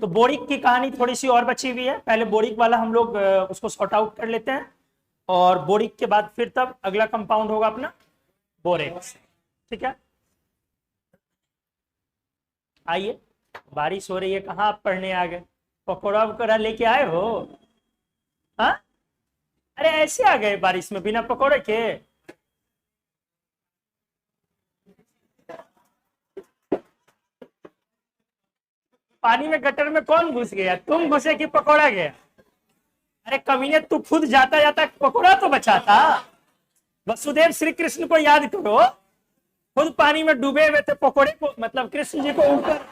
तो बोरिक की कहानी थोड़ी सी और बची हुई है, पहले बोरिक वाला हम लोग उसको सॉर्ट आउट कर लेते हैं, और बोरिक के बाद फिर तब अगला कंपाउंड होगा अपना बोरेक्स। ठीक है, आइए, बारिश हो रही है, कहाँ आप पढ़ने आ गए? पकौड़ा वकौड़ा लेके आए हो? हाँ, अरे ऐसे आ गए बारिश में बिना पकौड़े के? पानी में गटर में कौन घुस गया, तुम घुसे कि पकौड़ा गया? अरे कमीने, तू खुद जाता जाता पकौड़ा तो बचाता। वसुदेव श्री कृष्ण को याद करो, खुद पानी में डूबे हुए थे, पकौड़े को मतलब कृष्ण जी को ऊपर।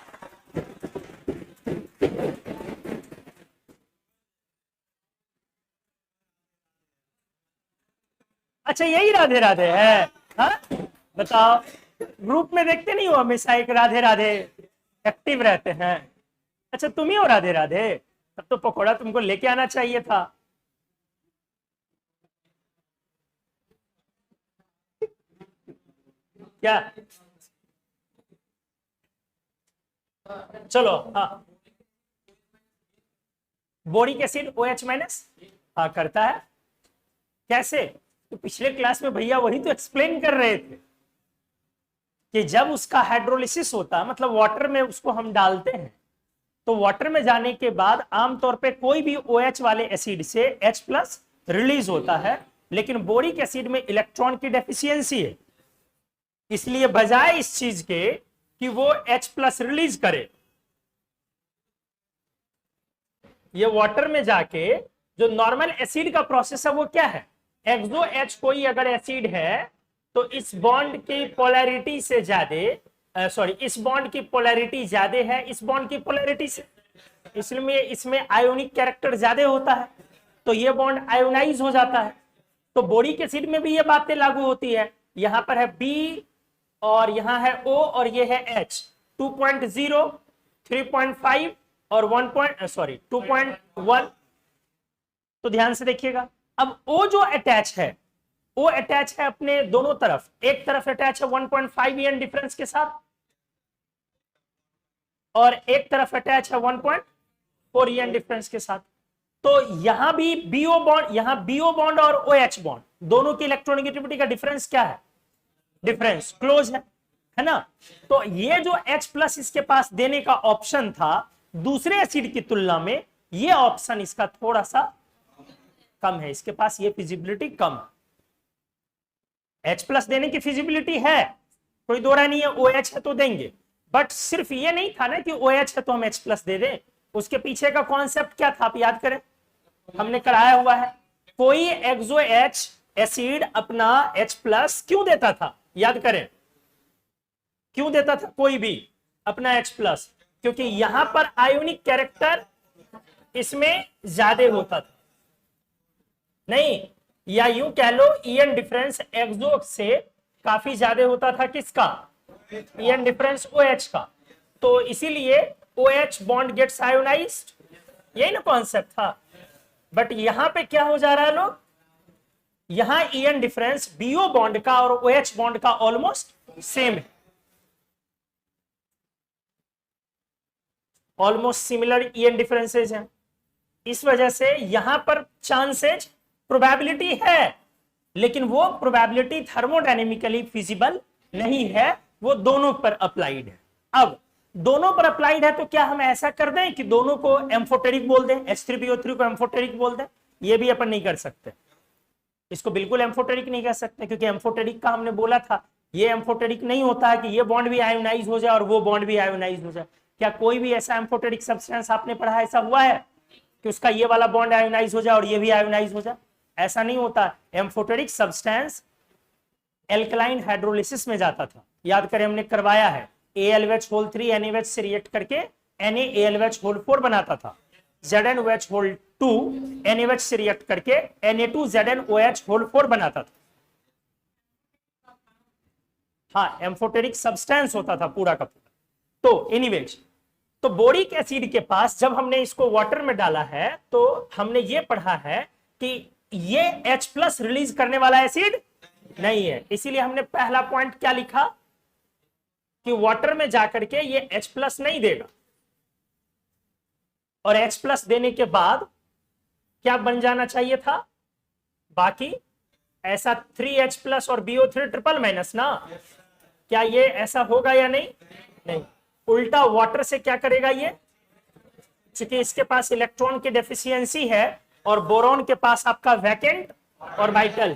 अच्छा, यही राधे राधे है? हाँ, बताओ, ग्रुप में देखते नहीं हो हमेशा एक राधे राधे एक्टिव रहते हैं? अच्छा, तुम ही हो राधे राधे, तब तो पकौड़ा तुमको लेके आना चाहिए था। क्या? चलो, हाँ, बोरिक एसिड OH माइनस हाँ करता है। कैसे? तो पिछले क्लास में भैया वही तो एक्सप्लेन कर रहे थे कि जब उसका हाइड्रोलिसिस होता है, मतलब वाटर में उसको हम डालते हैं, तो वाटर में जाने के बाद आमतौर पे कोई भी OH वाले एसिड से H+ रिलीज होता है, लेकिन बोरिक एसिड में इलेक्ट्रॉन की डेफिशिएंसी है, इसलिए बजाय इस चीज के कि वो H+ रिलीज करे, ये वाटर में जाके जो नॉर्मल एसिड का प्रोसेस है वो क्या है, एक्सो H कोई अगर एसिड है तो इस बॉन्ड की पोलैरिटी से ज्यादा, सॉरी, इस बॉन्ड की पोलैरिटी ज्यादा है इस बॉन्ड की पोलैरिटी से, इसलिए इसमें आयोनिक कैरेक्टर ज्यादा होता है, तो ये बॉन्ड आयोनाइज हो जाता है। तो बोरिक एसिड में भी ये बातें लागू होती है, यहां पर है B और यहां है O और ये है H, 2.0, 3.5 और 2.1। तो ध्यान से देखिएगा, अब O जो अटैच है, O अटैच है अपने दोनों तरफ, एक तरफ अटैच है 1.5 EN डिफरेंस के साथ और एक तरफ अटैच है 1.4 EN डिफरेंस के साथ। तो यहां भी BO बॉन्ड, यहां BO बॉन्ड और OH बॉन्ड दोनों की इलेक्ट्रोनेगेटिविटी का डिफरेंस क्या है, डिफरेंस क्लोज है ना? तो ये जो H+ इसके पास देने का ऑप्शन था दूसरे एसिड की तुलना में, ये ऑप्शन इसका थोड़ा सा कम है, इसके पास ये फिजिबिलिटी कम है। H+ देने की फिजिबिलिटी है, कोई दो राय नहीं है, OH है तो देंगे, बट सिर्फ ये नहीं था ना कि OH है तो हम H+ दे दें, उसके पीछे का कॉन्सेप्ट क्या था आप याद करें, हमने कराया हुआ है। कोई एक्सो H एसिड अपना H+ क्यों देता था, याद करें, क्यों देता था कोई भी अपना H+? क्योंकि यहां पर आयोनिक कैरेक्टर इसमें ज्यादा होता था, नहीं, या यूं कह लो EN डिफरेंस एक्सो से काफी ज्यादा होता था, किसका, EN डिफरेंस OH का, तो इसीलिए OH बॉन्ड गेट्स आयोनाइज्ड, यही ना कॉन्सेप्ट था। बट यहां पे क्या हो जा रहा है लोग, यहां EN डिफरेंस BO बॉन्ड का और OH बॉन्ड का ऑलमोस्ट सेम है, ऑलमोस्ट सिमिलर EN डिफरेंसेज हैं, इस वजह से यहां पर चांसेज, प्रोबेबिलिटी है, लेकिन वो प्रोबेबिलिटी थर्मोडायनेमिकली फिजिबल नहीं है, वो दोनों पर अप्लाइड है। अब दोनों पर अप्लाइड है तो क्या हम ऐसा कर दें कि दोनों को एम्फोटेरिक बोल दें, H3PO3 को एम्फोटेरिक बोल दें? ये भी अपन नहीं कर सकते, इसको बिल्कुल एम्फोटेरिक नहीं कह सकते, क्योंकि एम्फोटेरिक का हमने बोला था ये एम्फोटेरिक नहीं होता है कि ये बॉन्ड भी आयोनाइज हो जाए और वो बॉन्ड भी आयोनाइज हो जाए। क्या कोई भी ऐसा एम्फोटेरिक सब्सटेंस आपने पढ़ा, ऐसा हुआ है कि उसका ये वाला बॉन्ड आयोनाइज हो जाए और ये भी आयोनाइज हो जाए? ऐसा नहीं होता। एम्फोटेरिक सब्सटेंस एल्कलाइन हाइड्रोलिसिस में जाता था, याद करें हमने करवाया है, AlOH3 NaOH से रिएक्ट करके NaAlOH4 बनाता था, ZnOH2 NaOH से रिएक्ट करके Na2ZnOH4 बनाता था। हाँ, एम्फोटेरिक सब्सटेंस होता था पूरा का पूरा। तो एनीवेज, तो बोरिक एसिड के पास जब हमने इसको वाटर में डाला है तो हमने ये पढ़ा है कि ये H+ रिलीज करने वाला एसिड नहीं है, इसीलिए हमने पहला पॉइंट क्या लिखा कि वाटर में जाकर के ये H+ नहीं देगा, और H प्लस देने के बाद क्या बन जाना चाहिए था बाकी, ऐसा 3H प्लस और BO3 ट्रिपल माइनस ना। क्या ये ऐसा होगा या नहीं? नहीं, उल्टा वाटर से क्या करेगा ये, क्योंकि इसके पास इलेक्ट्रॉन की डेफिशिएंसी है और बोरॉन के पास आपका वैकेंट और वाइटल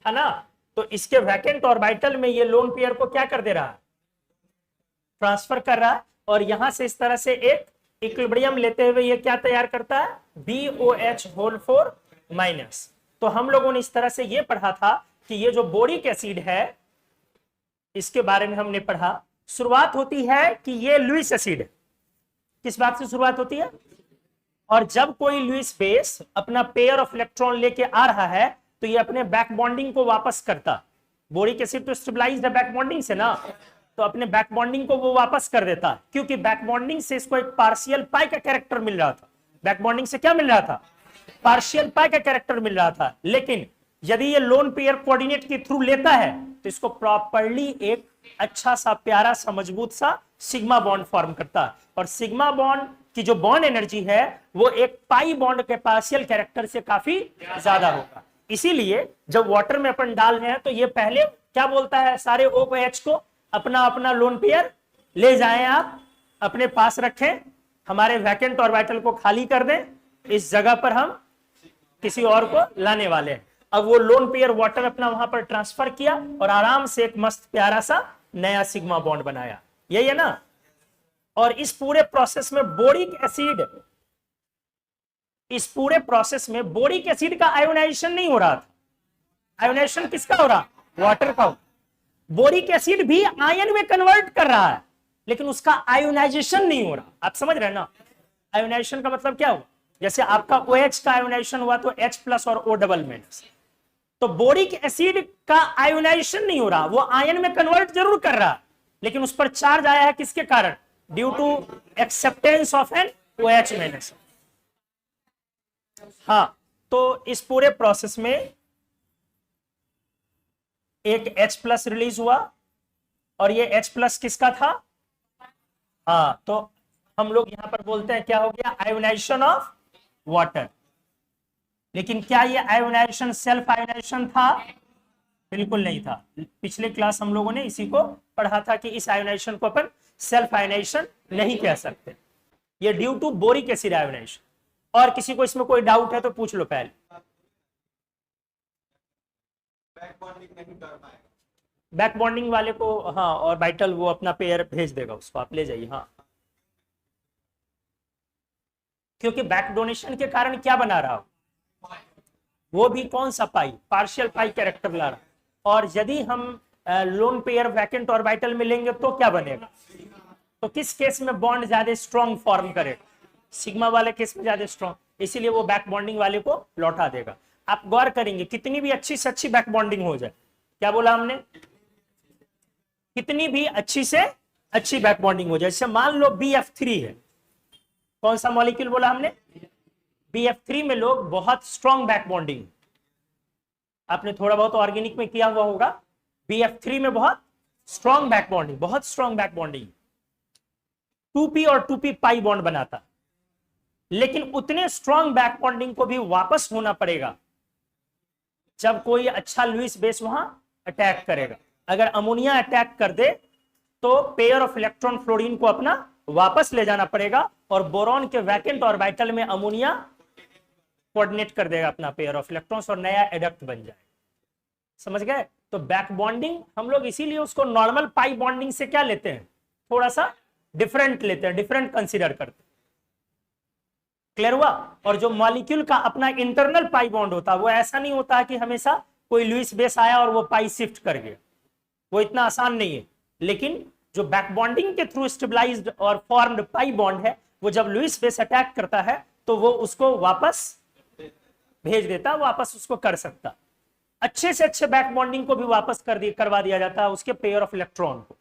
था ना, तो इसके वैकेंट और वाइटल में ये लोन पेयर को क्या कर दे रहा है, ट्रांसफर कर रहा है, और यहां से इस तरह से एक इक्विलिब्रियम लेते हुए ये क्या तैयार करता है, BOH होल 4 माइनस। तो हम लोगों ने इस तरह से ये पढ़ा था कि ये जो बोरिक एसिड है इसके बारे में हमने पढ़ा, शुरुआत होती है कि ये लुईस एसिड, किस बात से शुरुआत होती है, और जब कोई लुईस बेस अपना पेयर ऑफ इलेक्ट्रॉन लेके आ रहा है तो ये अपने बैक बॉन्डिंग को वापस करता। बोरिक एसिड तो स्टेबलाइज्ड है बैक बॉन्डिंग से ना, तो अपने बैक बॉन्डिंग को वो वापस कर देता, क्योंकि बैक बॉन्डिंग से इसको एक पार्शियल पाई का कैरेक्टर मिल रहा था। बैक बॉन्डिंग से क्या मिल रहा था, पार्शियल पाई का कैरेक्टर मिल रहा था। लेकिन यदि ये लोन पेयर कोऑर्डिनेट के थ्रू लेता है तो इसको प्रॉपर्ली एक अच्छा सा प्यारा सा मजबूत सा सिग्मा बॉन्ड फॉर्म करता है, और सिग्मा बॉन्ड की जो बॉन्ड एनर्जी है वो एक पाई बॉन्ड के पार्शियल कैरेक्टर से काफी ज्यादा होगा। इसीलिए जब वाटर में अपन डाल रहे हैं तो ये पहले क्या बोलता है, सारे OH को अपना अपना लोन पेयर ले जाएं, आप अपने पास रखें, हमारे वैकेंट और वाइटल को खाली कर दें, इस जगह पर हम किसी और को लाने वाले हैं। अब वो लोन पेयर वाटर अपना वहां पर ट्रांसफर किया और आराम से एक मस्त प्यारा सा नया सिग्मा बॉन्ड बनाया, यही है ना। और इस पूरे प्रोसेस में बोरिक एसिड, इस पूरे प्रोसेस में बोरिक एसिड का आयोनाइजेशन नहीं हो रहा था। आयोनाइजेशन किसका हो रहा, वाटर का। बोरिक एसिड भी आयन में कन्वर्ट कर रहा है लेकिन उसका आयोनाइजेशन नहीं हो रहा। आप समझ रहे हैं ना, आयोनाइजेशन का मतलब क्या हुआ, जैसे आपका OH का आयोनाइजेशन हुआ तो H प्लस और O डबल माइनस, तो बोरिक एसिड का आयोनाइजेशन नहीं हो रहा, वो आयन में कन्वर्ट जरूर कर रहा है लेकिन उस पर चार्ज आया है किसके कारण, due to acceptance of an OH minus. हाँ, तो इस पूरे प्रोसेस में एक H प्लस रिलीज हुआ और ये H प्लस किसका था, हाँ, तो हम लोग यहां पर बोलते हैं क्या हो गया, आयोनाइजेशन ऑफ वाटर। लेकिन क्या ये आयोनाइजेशन सेल्फ आयोनाइजेशन था, बिल्कुल नहीं था। पिछले क्लास हम लोगों ने इसी को पढ़ा था कि इस आयोनाइजेशन को अपन सेल्फ आयोनाइजेशन नहीं कह सकते, ये due to boric acid ionization. और किसी को इसमें कोई डाउट है तो पूछ लो पहले। बैक बॉन्डिंग वाले को, हाँ, और वाइटल वो अपना पेयर भेज देगा, उसको आप ले जाइए। हाँ, क्योंकि बैक डोनेशन के कारण क्या बना रहा हो, वो भी कौन सा पाई, पार्शियल पाई कैरेक्टर ला रहा। और यदि हम लोन पेयर वैकेंट और वाइटल में लेंगे तो क्या बनेगा, तो किस केस में बॉन्ड ज्यादा स्ट्रॉन्ग फॉर्म करेगा, सिग्मा वाले केस में ज्यादा स्ट्रॉन्ग, इसीलिए वो बैक बॉन्डिंग वाले को लौटा देगा। आप गौर करेंगे कितनी भी अच्छी से अच्छी बैक बॉन्डिंग हो जाए, क्या बोला हमने, कितनी भी अच्छी से अच्छी बैक बॉन्डिंग हो जाए, जैसे मान लो BF3 है, कौन सा मॉलिक्यूल बोला हमने, BF3 में लोग बहुत स्ट्रॉन्ग बैक बॉन्डिंग, आपने थोड़ा बहुत ऑर्गेनिक में किया हुआ होगा, BF3 में बहुत स्ट्रॉन्ग बैक बॉन्डिंग, बहुत स्ट्रॉन्ग बैक बॉन्डिंग, 2p और 2p पाई बॉन्ड बनाता। लेकिन उतने स्ट्रॉन्ग बैक बॉन्डिंग को भी वापस होना पड़ेगा जब कोई अच्छा लुईस बेस वहां अटैक करेगा। अगर अमोनिया अटैक कर दे तो पेयर ऑफ इलेक्ट्रॉन फ्लोरीन को अपना वापस ले जाना पड़ेगा और बोरॉन के वैकेंट और वाइटल में अमोनिया कोऑर्डिनेट कर देगा अपना पेयर ऑफ इलेक्ट्रॉन्स और नया एडक्ट बन जाए। समझ गए। तो बैक बॉन्डिंग हम लोग इसीलिए उसको नॉर्मल पाई बॉन्डिंग से क्या लेते हैं, थोड़ा सा डिफरेंट लेते हैं, डिफरेंट कंसीडर करते हैं। क्लियर हुआ। और जो मॉलिक्यूल का अपना इंटरनल पाई बॉन्ड होता है वो ऐसा नहीं होता कि हमेशा कोई लुईस बेस आया और वो पाई शिफ्ट कर गया, वो इतना आसान नहीं है। लेकिन जो बैक बॉन्डिंग के थ्रू स्टेबलाइज्ड और फॉर्म्ड पाई बॉन्ड है वो जब लुईस बेस अटैक करता है तो वो उसको वापस भेज देता, वापस उसको कर सकता। अच्छे से अच्छे बैक बॉन्डिंग को भी वापस करवा दिया जाता है उसके पेयर ऑफ इलेक्ट्रॉन को,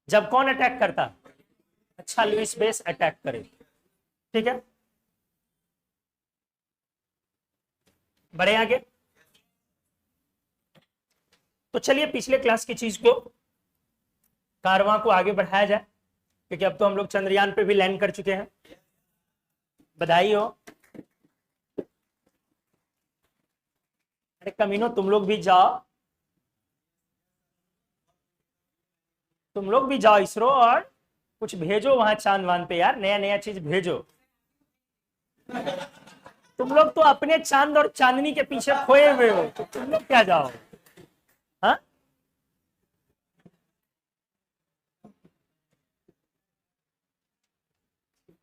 जब कौन अटैक करता, अच्छा लुईस बेस अटैक करे। ठीक है, बढ़े आगे। तो चलिए पिछले क्लास की चीज को कारवां को आगे बढ़ाया जाए। क्योंकि अब तो हम लोग चंद्रयान पे भी लैंड कर चुके हैं, बधाई हो। अरे कमीनो, तुम लोग भी जाओ, तुम लोग भी जाओ इसरो और कुछ भेजो वहां चांद वांद पे यार, नया नया चीज भेजो। तुम लोग तो अपने चांद और चांदनी के पीछे खोए हुए हो, तो तुम लोग क्या जाओ। हाँ,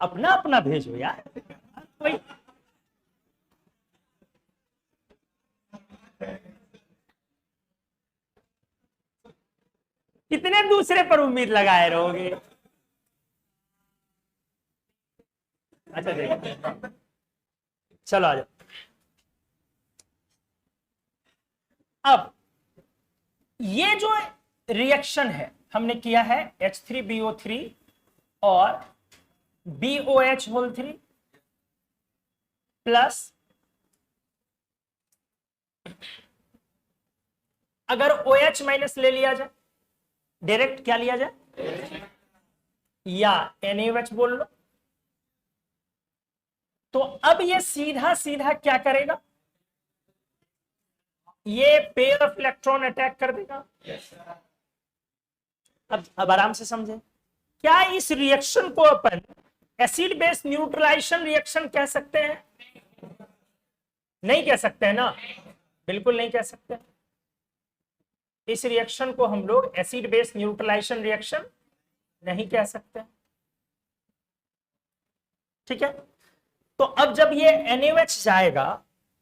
अपना अपना भेजो यार कोई। कितने दूसरे पर उम्मीद लगाए रहोगे। अच्छा देखो, चलो आ जाओ। अब ये जो रिएक्शन है हमने किया है H3BO3 और BOH3 प्लस, अगर OH माइनस ले लिया जाए, डायरेक्ट क्या लिया जाए, या NaOH बोल लो, तो अब ये सीधा सीधा क्या करेगा, ये पेयर ऑफ इलेक्ट्रॉन अटैक कर देगा। अब आराम से समझे, क्या इस रिएक्शन को अपन एसिड बेस न्यूट्रलाइजेशन रिएक्शन कह सकते हैं? नहीं कह सकते हैं ना, बिल्कुल नहीं कह सकते। इस रिएक्शन को हम लोग एसिड बेस न्यूट्रलाइजेशन रिएक्शन नहीं कह सकते। ठीक है, तो अब जब ये NaOH जाएगा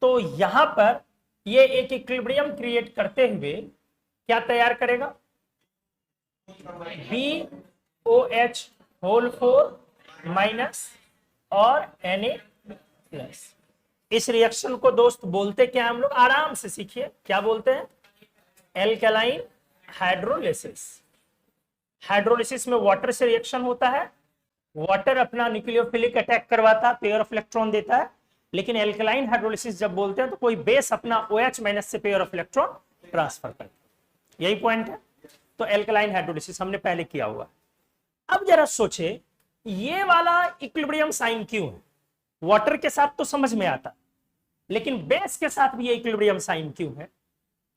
तो यहां पर ये एक इक्विलिब्रियम क्रिएट करते हुए क्या तैयार करेगा, BOH होल 4 माइनस और Na प्लस। इस रिएक्शन को दोस्त बोलते क्या, हम लोग आराम से सीखिए, क्या बोलते हैं, एल्केलाइन हाइड्रोलिसिस। हाइड्रोलिसिस में वाटर से रिएक्शन होता है, वाटर अपना न्यूक्लियोफिलिक अटैक करवाता है, पेयर ऑफ इलेक्ट्रॉन देता है, लेकिन एल्केलाइन हाइड्रोलिसिस जब बोलते हैं तो कोई बेस अपना OH माइनस से पेयर ऑफ इलेक्ट्रॉन ट्रांसफर करता है, यही पॉइंट है। तो एल्केलाइन हाइड्रोलिसिस हमने पहले किया हुआ। अब जरा सोचे, ये वाला इक्विलिब्रियम साइन क्यों है? वाटर के साथ तो समझ में आता, लेकिन बेस के साथ भी ये इक्विलिब्रियम साइन क्यों है?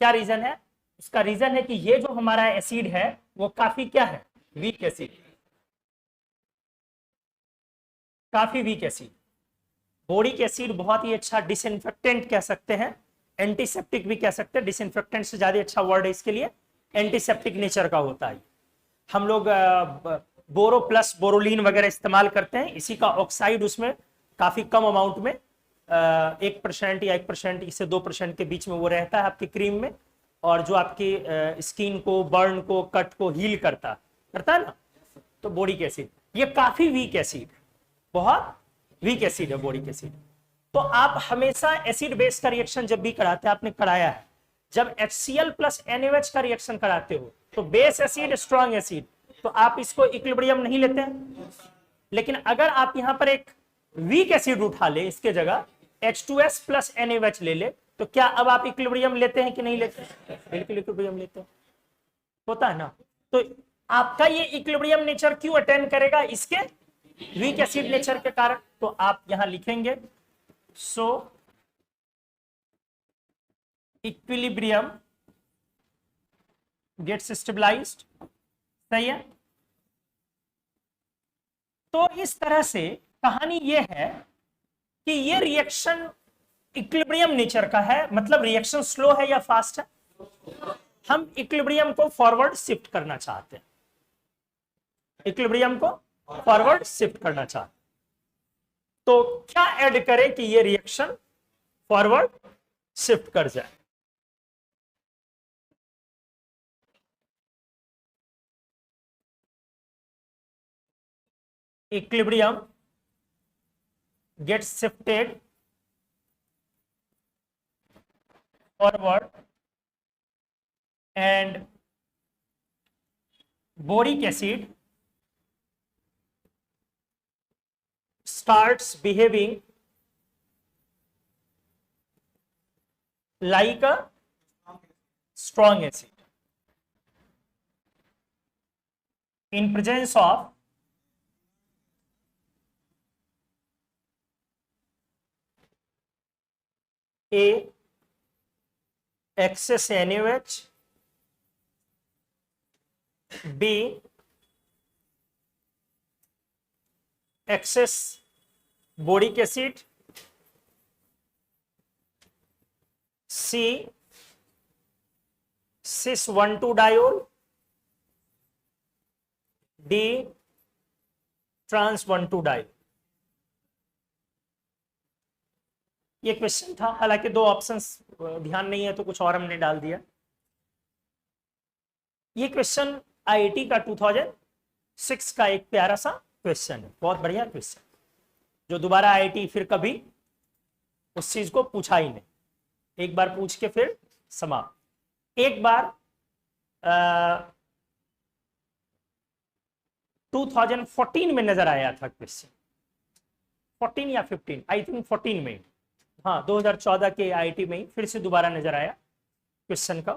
क्या रीजन है? उसका रीजन है कि ये जो हमारा एसिड है वो काफी क्या है, वीक एसिड, काफी वीक एसिड। बोरिक एसिड बहुत ही अच्छा डिसइंफेक्टेंट कह सकते हैं, एंटीसेप्टिक भी कह सकते हैं, डिसइंफेक्टेंट से ज्यादा अच्छा वर्ड है इसके लिए, एंटीसेप्टिक नेचर का होता है। हम लोग बोरो प्लस बोरोलिन वगैरह इस्तेमाल करते हैं, इसी का ऑक्साइड उसमें काफी कम अमाउंट में 1% या 1% से 2% के बीच में वो रहता है आपकी क्रीम में, और जो आपकी स्किन को, बर्न को, कट को हील करता है ना। तो बोरिक एसिड ये काफी वीक एसिड, बहुत वीक एसिड है बोरिक एसिड। तो आप हमेशा एसिड बेस का रिएक्शन जब भी कराते हैं, आपने कराया है, जब HCl प्लस NaOH का रिएक्शन कराते हो तो बेस एसिड स्ट्रॉन्ग एसिड, तो आप इसको इक्विलिब्रियम नहीं लेते हैं। लेकिन अगर आप यहां पर एक वीक एसिड उठा ले, इसके जगह H2S प्लस NaOH ले ले, तो क्या अब आप इक्विलिब्रियम लेते हैं कि नहीं लेते? बिल्कुल इक्विलिब्रियम लेते हैं, होता है ना। तो आपका ये इक्विलिब्रियम नेचर क्यों अटेन करेगा, इसके वीक एसिड नेचर के कारण। तो आप यहां लिखेंगे, सो इक्विलिब्रियम गेट्स स्टेबलाइज्ड, सही है। तो इस तरह से कहानी यह है कि ये रिएक्शन इक्विलिब्रियम नेचर का है, मतलब रिएक्शन स्लो है या फास्ट है। हम इक्विलिब्रियम को फॉरवर्ड शिफ्ट करना चाहते हैं, इक्विलिब्रियम को फॉरवर्ड शिफ्ट करना चाहते हैं। तो क्या ऐड करें कि ये रिएक्शन फॉरवर्ड शिफ्ट कर जाए? Equilibrium gets shifted forward and boric acid starts behaving like a strong acid in presence of A excess NaOH, B excess boric acid, C cis 1,2 diol, D trans 1,2 diol. ये question था, हालांकि दो options ध्यान नहीं है तो कुछ और हमने डाल दिया। ये क्वेश्चन आईआईटी का 2006 का एक प्यारा सा क्वेश्चन है, बहुत बढ़िया क्वेश्चन, जो दोबारा आईआईटी फिर कभी उस चीज को पूछा ही नहीं, एक बार पूछ के फिर समाप्त। एक बार 2014 में नजर आया था क्वेश्चन, 14 या 15, आई थिंक 14 में, हाँ 2014 के आईआईटी में ही फिर से दोबारा नजर आया क्वेश्चन का।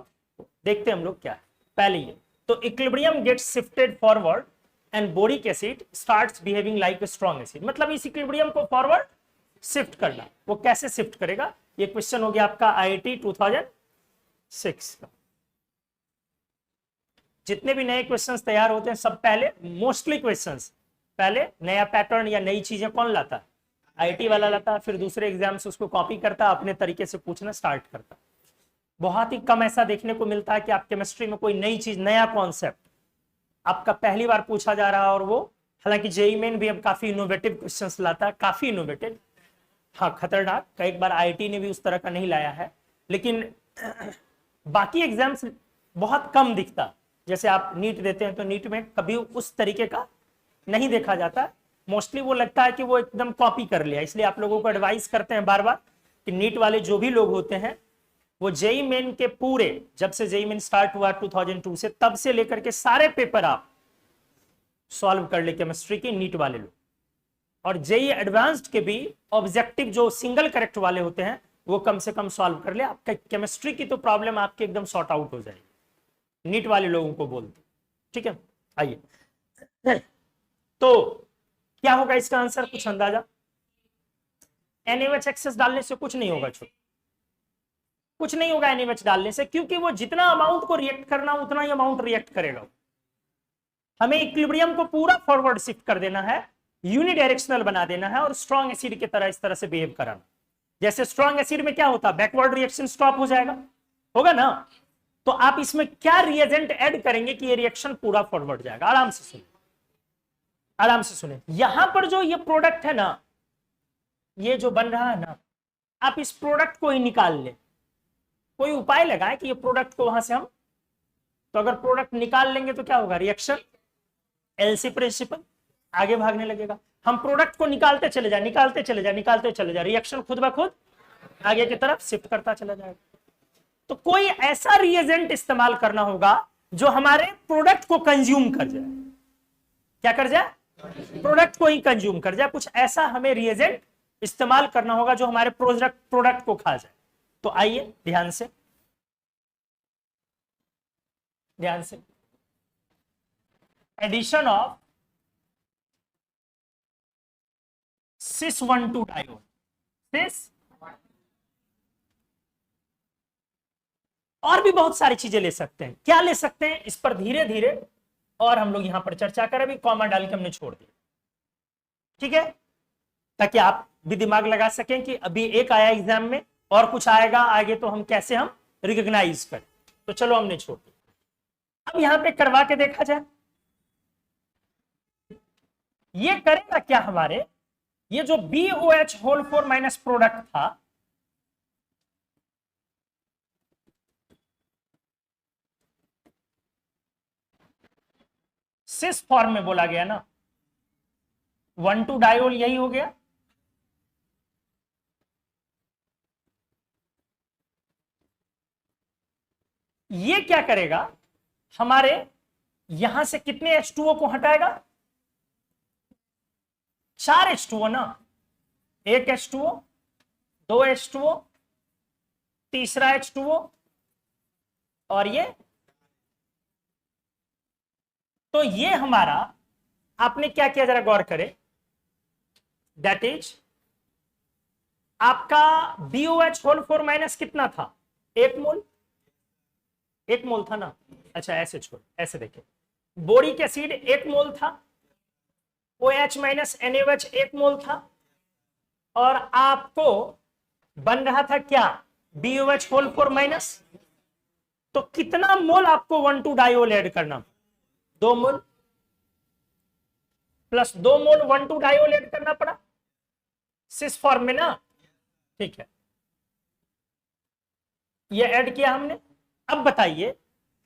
देखते हैं हम लोग क्या है। पहले ये तो equilibrium gets shifted forward and boric acid starts behaving like a strong acid, मतलब इस इक्विलिब्रियम को फॉरवर्ड शिफ्ट करना। वो कैसे शिफ्ट करेगा, ये क्वेश्चन हो गया आपका आईआईटी 2006 का। जितने भी नए क्वेश्चंस तैयार होते हैं सब पहले, मोस्टली क्वेश्चंस पहले नया पैटर्न या नई चीजें कौन लाता है, आईआईटी वाला लाता है, फिर दूसरे एग्जाम से उसको कॉपी करता, अपने तरीके से पूछना स्टार्ट करता। बहुत ही कम ऐसा देखने को मिलता है कि आप केमिस्ट्री में कोई नई चीज, नया कॉन्सेप्ट आपका पहली बार पूछा जा रहा है, और वो हालांकि जेईई मेन भी अब काफी इनोवेटिव क्वेश्चंस लाता है, काफी इनोवेटिव, हाँ खतरनाक, कई बार आईआईटी ने भी उस तरह का नहीं लाया है, लेकिन बाकी एग्जाम्स बहुत कम दिखता। जैसे आप नीट देते हैं तो नीट में कभी उस तरीके का नहीं देखा जाता, मोस्टली वो लगता है कि वो एकदम कॉपी कर लिया। इसलिए आप लोगों को एडवाइस करते हैं बार बार कि नीट वाले जो भी लोग होते हैं वो जेईई मेन के पूरे, जब से जेईई मेन स्टार्ट हुआ 2002 से, तब से लेकर के सारे पेपर आप सॉल्व कर ले केमिस्ट्री के, नीट वाले लोग। और जेईई एडवांस्ड के भी ऑब्जेक्टिव जो सिंगल करेक्ट वाले होते हैं वो कम से कम सॉल्व कर ले, आपका केमिस्ट्री की तो प्रॉब्लम आपकी एकदम सॉर्ट आउट हो जाएगी, नीट वाले लोगों को बोलते। ठीक है, आइए तो क्या होगा इसका आंसर, कुछ अंदाजा? NaOH एक्सेस डालने से कुछ नहीं होगा, कुछ नहीं होगा NaOH डालने से, क्योंकि वो जितना अमाउंट को रिएक्ट करना उतना ही अमाउंट रिएक्ट करेगा। हमें इक्विलिब्रियम को पूरा फॉरवर्ड शिफ्ट कर देना है, यूनिडायरेक्शनल बना देना है, और स्ट्रॉन्ग एसिड की तरह इस तरह से बिहेव कराना। जैसे स्ट्रॉन्ग एसिड में क्या होता है, बैकवर्ड रिएक्शन स्टॉप हो जाएगा, होगा ना? तो आप इसमें क्या रिएजेंट ऐड करेंगे कि ये रिएक्शन पूरा फॉरवर्ड जाएगा? आराम से सुनिए, आराम से सुने। यहां पर जो ये प्रोडक्ट है ना, ये जो बन रहा है ना, आप इस प्रोडक्ट को ही निकाल ले, कोई उपाय लगाए कि ये प्रोडक्ट को वहां से हम, तो अगर प्रोडक्ट निकाल लेंगे तो क्या होगा, रिएक्शन एलसी प्रिंसिपल आगे भागने लगेगा। हम प्रोडक्ट को निकालते चले जाए, निकालते चले जाए, निकालते चले जाए, रिएक्शन खुद ब खुद आगे की तरफ शिफ्ट करता चला जाएगा। तो कोई ऐसा रिएजेंट इस्तेमाल करना होगा जो हमारे प्रोडक्ट को कंज्यूम कर जाए। क्या कर जाए? प्रोडक्ट को ही कंज्यूम कर जाए। कुछ ऐसा हमें रिएजेंट इस्तेमाल करना होगा जो हमारे प्रोडक्ट को खा जाए। तो आइए ध्यान से, ध्यान से, एडिशन ऑफ सिस 1,2 डायोल, सिस, और भी बहुत सारी चीजें ले सकते हैं। क्या ले सकते हैं, इस पर धीरे धीरे और हम लोग यहां पर चर्चा करें। अभी कॉमा डाल के हमने छोड़ दिया, ठीक है, ताकि आप भी दिमाग लगा सकें कि अभी एक आया एग्जाम में और कुछ आएगा आगे, तो हम कैसे हम रिकॉग्नाइज करें। तो चलो हमने छोड़ दिया, अब यहां पे करवा के देखा जाए। ये करेगा क्या, हमारे ये जो BOH होल 4 माइनस प्रोडक्ट था, सिस फॉर्म में बोला गया ना, 1,2 डायोल यही हो गया। ये क्या करेगा, हमारे यहां से कितने H2O को हटाएगा, 4 H2O ना, 1 H2O, 2 H2O, तीसरा H2O, और ये, तो ये हमारा, आपने क्या किया जरा गौर करें, दैट इज आपका BOH होल 4 माइनस कितना था, 1 मोल, 1 मोल था ना। अच्छा ऐसे छोड़, ऐसे देखिए, बोरिक एसिड 1 मोल था, OH माइनस NaOH 1 मोल था, और आपको बन रहा था क्या, BOH होल 4 माइनस। तो कितना मोल आपको 1,2 डायोल ऐड करना, 2 मोल, प्लस 2 मोल 1,2 डायोल ऐड करना पड़ा सिस फॉर्म में ना। ठीक है, ये ऐड किया हमने। अब बताइए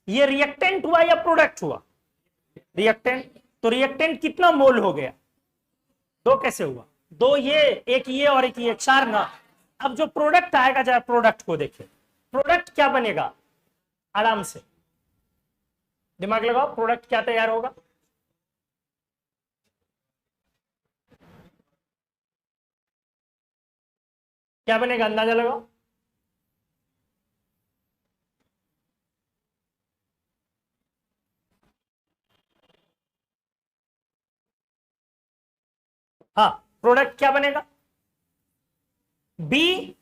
ये रिएक्टेंट हुआ या प्रोडक्ट हुआ, रिएक्टेंट। तो रिएक्टेंट कितना मोल हो गया, 2 कैसे हुआ, 2 ये, एक ये और एक ये, 4 ना। अब जो प्रोडक्ट आएगा, जरा प्रोडक्ट को देखिए, प्रोडक्ट क्या बनेगा, आराम से दिमाग लगाओ, प्रोडक्ट क्या तैयार होगा, क्या बनेगा, अंदाजा लगाओ। हाँ, प्रोडक्ट क्या बनेगा, बी,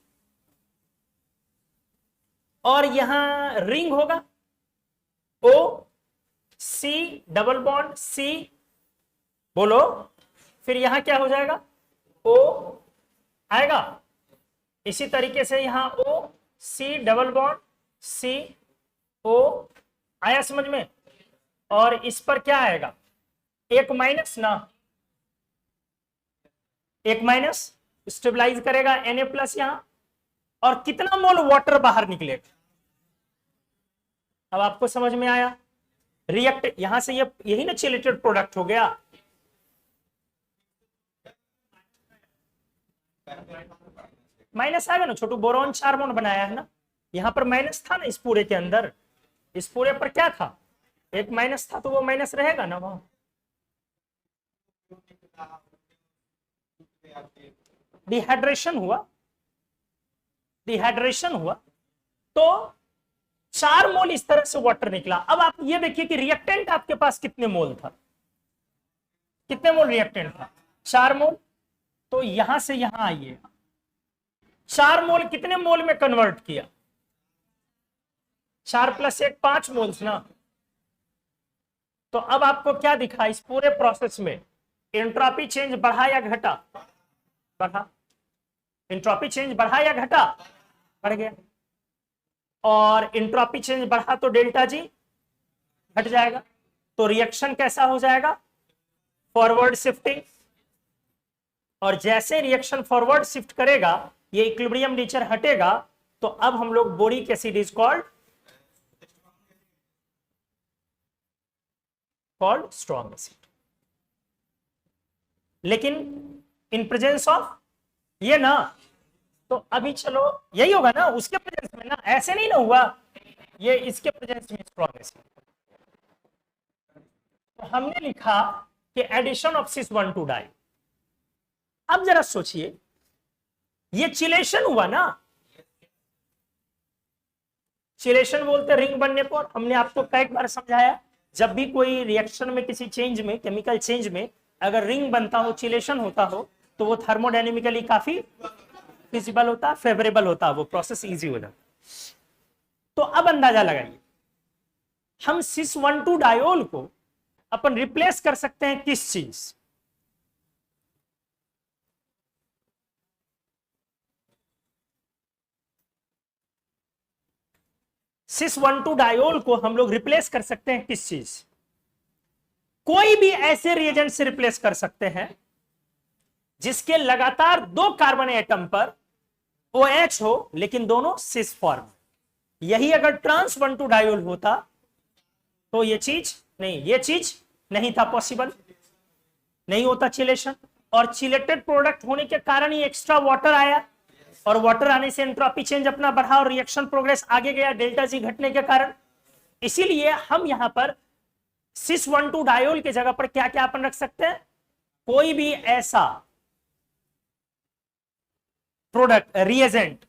और यहां रिंग होगा, O C double bond C, बोलो, फिर यहां क्या हो जाएगा, O आएगा। इसी तरीके से यहां O C double bond C O आया समझ में, और इस पर क्या आएगा, एक माइनस ना, एक माइनस स्टेबलाइज करेगा Na प्लस यहां, और कितना मोल वाटर बाहर निकलेगा। अब आपको समझ में आया, रिएक्ट यहां से ये, यही ना चिलेटेड प्रोडक्ट हो गया। माइनस आएगा ना छोटू, बोरॉन 4 बॉन्ड बनाया है ना, यहां पर माइनस था ना, इस पूरे के अंदर, इस पूरे पर क्या था, एक माइनस था, तो वो माइनस रहेगा ना वहां। डिहाइड्रेशन हुआ, डिहाइड्रेशन हुआ, तो 4 मोल इस तरह से वाटर निकला। अब आप ये देखिए कि रिएक्टेंट आपके पास कितने मोल था, कितने मोल रिएक्टेंट था, 4 मोल। तो यहां से यहां आइए, 4 मोल कितने मोल में कन्वर्ट किया, 4 प्लस 1 5 मोल्स ना। तो अब आपको क्या दिखा, इस पूरे प्रोसेस में एंट्रोपी चेंज बढ़ा या घटा, बढ़ा। एंट्रोपी चेंज बढ़ा या घटा, बढ़ गया। और एंट्रोपी चेंज बढ़ा तो डेल्टा जी घट जाएगा। तो रिएक्शन कैसा हो जाएगा, फॉरवर्ड शिफ्टिंग। और जैसे रिएक्शन फॉरवर्ड शिफ्ट करेगा, ये इक्विलिब्रियम नेचर हटेगा, तो अब हम लोग boric acid is called strong acid. लेकिन इन प्रेजेंस ऑफ ये ना, तो अभी चलो यही होगा ना, उसके प्रेजेंस में ना, ऐसे नहीं ना हुआ, ये इसके प्रेजेंस में स्ट्रॉन्ग एसिड। तो हमने लिखा कि एडिशन ऑफ सिस 1,2 डाई। अब जरा सोचिए, ये चिलेशन हुआ ना, चिलेशन बोलते रिंग बनने पर। हमने आपको कई बार समझाया, जब भी कोई रिएक्शन में, किसी चेंज में, केमिकल चेंज में अगर रिंग बनता हो, चिलेशन होता हो, तो वो थर्मोडायनेमिकली काफी फिजिबल होता, फेवरेबल होता, वो प्रोसेस इजी हो जाता। तो अब अंदाजा लगाइए, हम सिस 1,2 डायोल को अपन रिप्लेस कर सकते हैं किस चीज, सिस 1,2 डायोल को हम लोग रिप्लेस कर सकते हैं किस चीज, कोई भी ऐसे रिएजेंट से रिप्लेस कर सकते हैं जिसके लगातार 2 कार्बन एटम पर OH हो, लेकिन दोनों सिस फॉर्म। यही अगर ट्रांस 1,2 डायोल होता तो ये चीज नहीं, ये चीज नहीं था पॉसिबल, नहीं होता चिलेशन। और चिलेटेड प्रोडक्ट होने के कारण ही एक्स्ट्रा वाटर आया, और वाटर आने से एंट्रोपी चेंज अपना बढ़ा, और रिएक्शन प्रोग्रेस आगे गया डेल्टा जी घटने के कारण। इसीलिए हम यहां पर सिस 1,2 डायोल के जगह पर क्या क्या अपन रख सकते हैं, कोई भी ऐसा प्रोडक्ट, रिएजेंट,